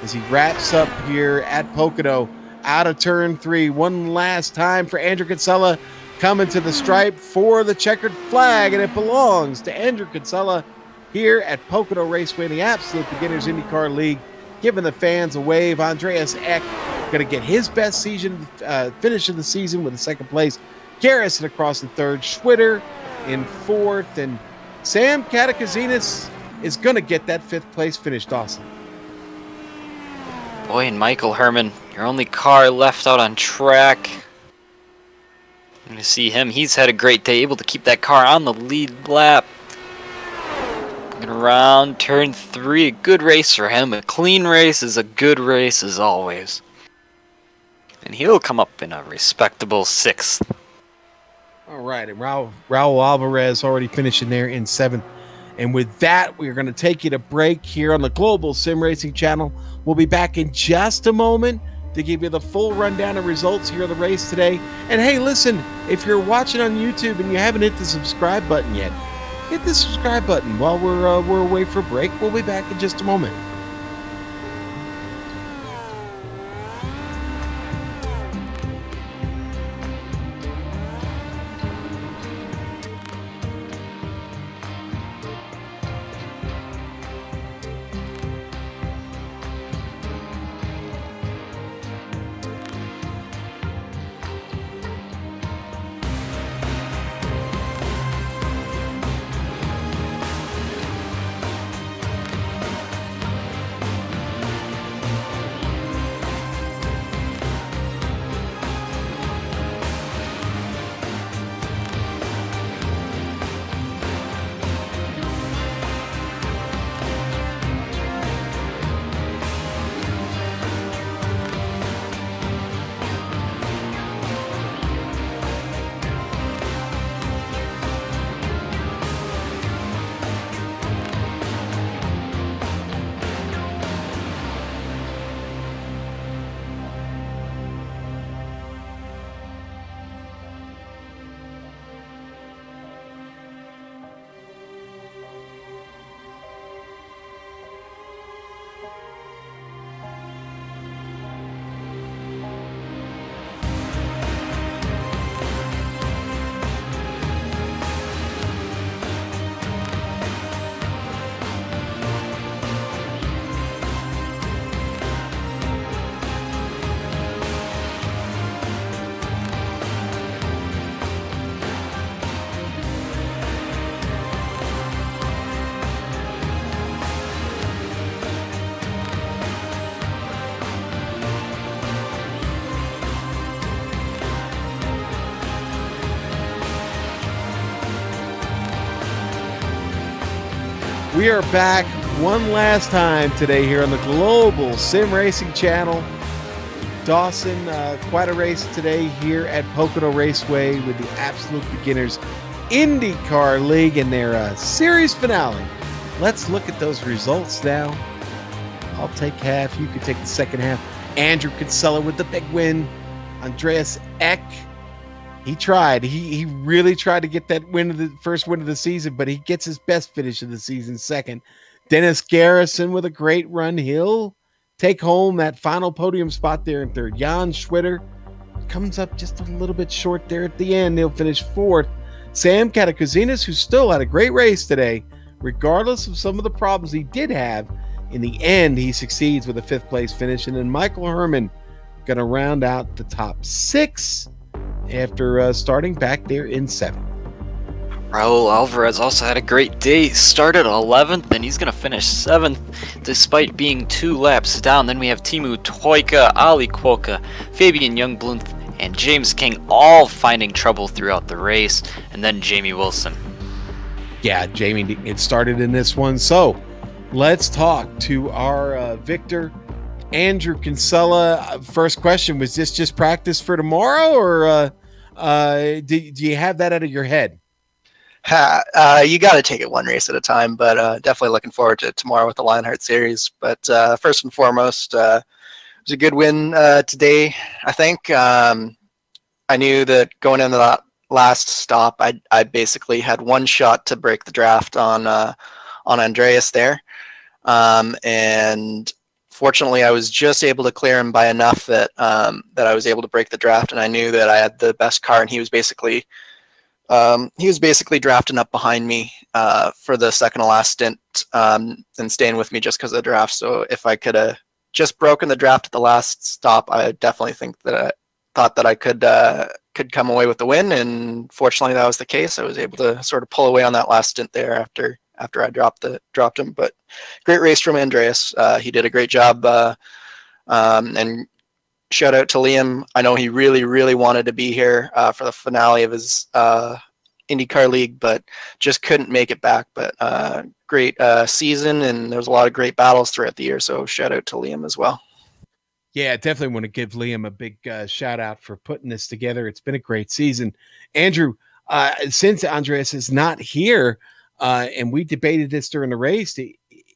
as he wraps up here at Pocono out of turn 3. One last time for Andrew Kinsella, coming to the stripe for the checkered flag, and it belongs to Andrew Kinsella here at Pocono Raceway in the Absolute Beginners IndyCar League, giving the fans a wave. Andreas Eck going to get his best season finish of the season with a 2nd place. Garrison across in 3rd, Schwitter in 4th, and Sam Katakazinas is going to get that 5th place finish, Dawson. Boy, and Michael Herman, your only car left out on track. I'm going to see him. He's had a great day, able to keep that car on the lead lap. Going around turn 3, a good race for him. A clean race is a good race as always. And he'll come up in a respectable 6th. All right, and Raul Alvarez already finishing there in 7th. And with that, we're going to take you to break here on the Global SimRacing Channel. We'll be back in just a moment to give you the full rundown of results here of the race today. And hey, listen, if you're watching on YouTube and you haven't hit the subscribe button yet, hit the subscribe button while we're away for a break. We'll be back in just a moment. We are back one last time today here on the Global SimRacing Channel. Dawson, quite a race today here at Pocono Raceway with the Absolute Beginners IndyCar League in their series finale. Let's look at those results now. I'll take half. You can take the second half. Andrew Kinsella with the big win. Andreas Eck, he tried. He really tried to get that first win of the season, but he gets his best finish of the season second. Dennis Garrison with a great run. He'll take home that final podium spot there in third. Jan Schwitter comes up just a little bit short there at the end. He'll finish fourth. Sam Katakuzinas, who still had a great race today, regardless of some of the problems he did have, in the end, he succeeds with a fifth place finish. And then Michael Herman going to round out the top six after starting back there in seventh. Raul Alvarez also had a great day. Started 11th, and he's going to finish 7th despite being 2 laps down. Then we have Timu Toika, Ali Kwoka, Fabian Youngbloom, and James King all finding trouble throughout the race. And then Jamie Wilson. Yeah, Jamie didn't get started in this one. So let's talk to our victor, Andrew Kinsella. First question, was this just practice for tomorrow, or do you have that out of your head? You got to take it one race at a time, but definitely looking forward to tomorrow with the Lionheart Series. But first and foremost, it was a good win today, I think. I knew that going into that last stop, I basically had one shot to break the draft on Andreas there. And fortunately, I was just able to clear him by enough that I was able to break the draft, and I knew that I had the best car, and he was basically drafting up behind me for the second to last stint and staying with me just because of the draft. So if I could have just broken the draft at the last stop, I definitely thought that I could come away with the win, and fortunately that was the case. I was able to sort of pull away on that last stint there after I dropped him. But great race from Andreas. He did a great job, and shout out to Liam. I know he really, really wanted to be here for the finale of his IndyCar League, but just couldn't make it back. But great season, and there was a lot of great battles throughout the year. So shout out to Liam as well. Yeah, definitely want to give Liam a big shout out for putting this together. It's been a great season. Andrew, since Andreas is not here, and we debated this during the race,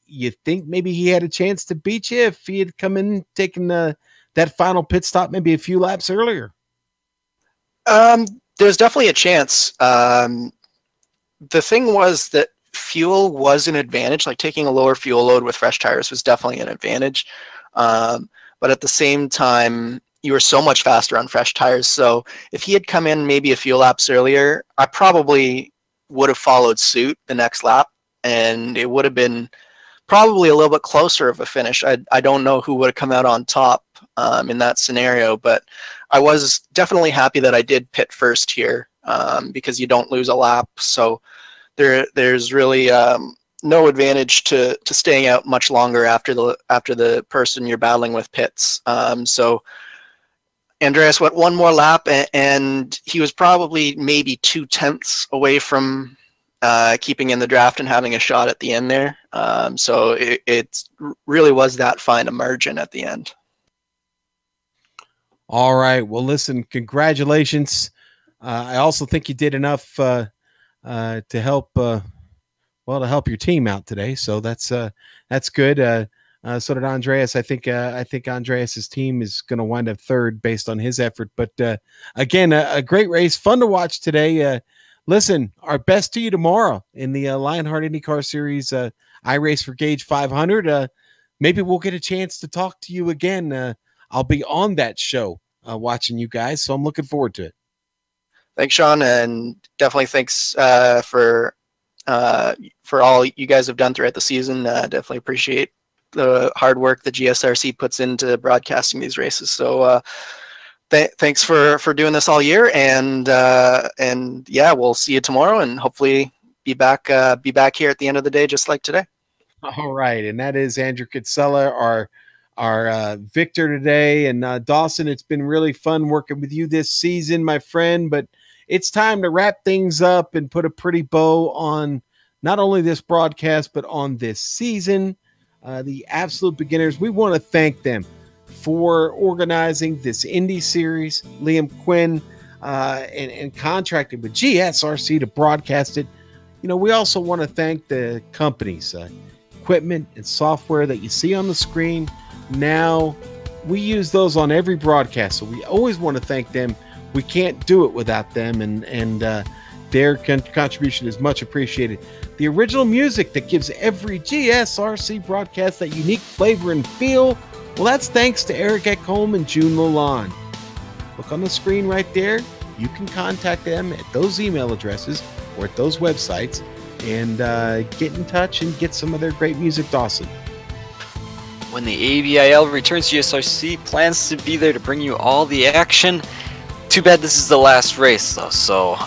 you think maybe he had a chance to beat you if he had come in taking that final pit stop maybe a few laps earlier? There's definitely a chance. The thing was that fuel was an advantage. Like taking a lower fuel load with fresh tires was definitely an advantage. But at the same time, you were so much faster on fresh tires. So if he had come in maybe a few laps earlier, I probably would have followed suit the next lap, and it would have been probably a little bit closer of a finish. I don't know who would have come out on top in that scenario, but I was definitely happy that I did pit first here because you don't lose a lap. So there's really no advantage to staying out much longer after the person you're battling with pits. So Andreas went one more lap, and he was probably maybe 2/10 away from keeping in the draft and having a shot at the end there. So it really was that fine a margin at the end. All right. Well, listen, congratulations. I also think you did enough to help your team out today. So that's good. So did Andreas. I think Andreas's team is going to wind up third based on his effort. But again, a great race, fun to watch today. Listen, our best to you tomorrow in the Lionheart IndyCar Series iRace for Gauge 500. Maybe we'll get a chance to talk to you again. I'll be on that show watching you guys, so I'm looking forward to it. Thanks, Sean, and definitely thanks for all you guys have done throughout the season. Definitely appreciate the hard work the GSRC puts into broadcasting these races. So thanks for doing this all year, and yeah, we'll see you tomorrow, and hopefully be back here at the end of the day, just like today. All right, and that is Andrew Kinsella, our victor today. And Dawson, it's been really fun working with you this season, my friend, but it's time to wrap things up and put a pretty bow on not only this broadcast, but on this season. The Absolute Beginners, we want to thank them for organizing this Indy series. Liam Quinn and contracted with GSRC to broadcast it. You know, we also want to thank the companies, equipment and software that you see on the screen. Now we use those on every broadcast, so we always want to thank them. We can't do it without them, and their contribution is much appreciated. The original music that gives every GSRC broadcast that unique flavor and feel, well, that's thanks to Eric Ekholm and June Lalonde. Look on the screen right there. You can contact them at those email addresses or at those websites and get in touch and get some of their great music, Dawson. When the ABIL returns, GSRC plans to be there to bring you all the action. Too bad this is the last race, though, so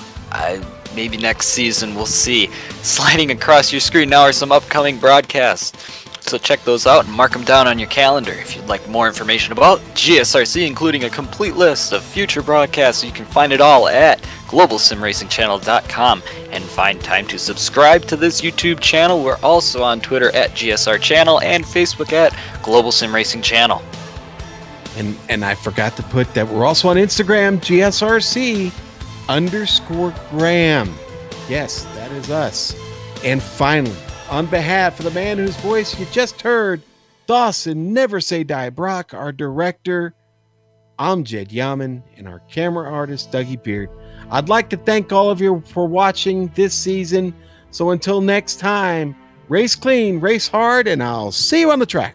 maybe next season we'll see. Sliding across your screen now are some upcoming broadcasts, so check those out and mark them down on your calendar. If you'd like more information about GSRC, including a complete list of future broadcasts, you can find it all at globalsimracingchannel.com, and find time to subscribe to this YouTube channel. We're also on Twitter at GSR Channel and Facebook at Global SimRacing Channel. And I forgot to put that we're also on Instagram, GSRC_Graham. Yes, that is us. And finally, on behalf of the man whose voice you just heard, Dawson Never Say Die Brock, our director, I'm Jed Yaman, and our camera artist, Dougie Beard, I'd like to thank all of you for watching this season. So until next time, race clean, race hard, and I'll see you on the track.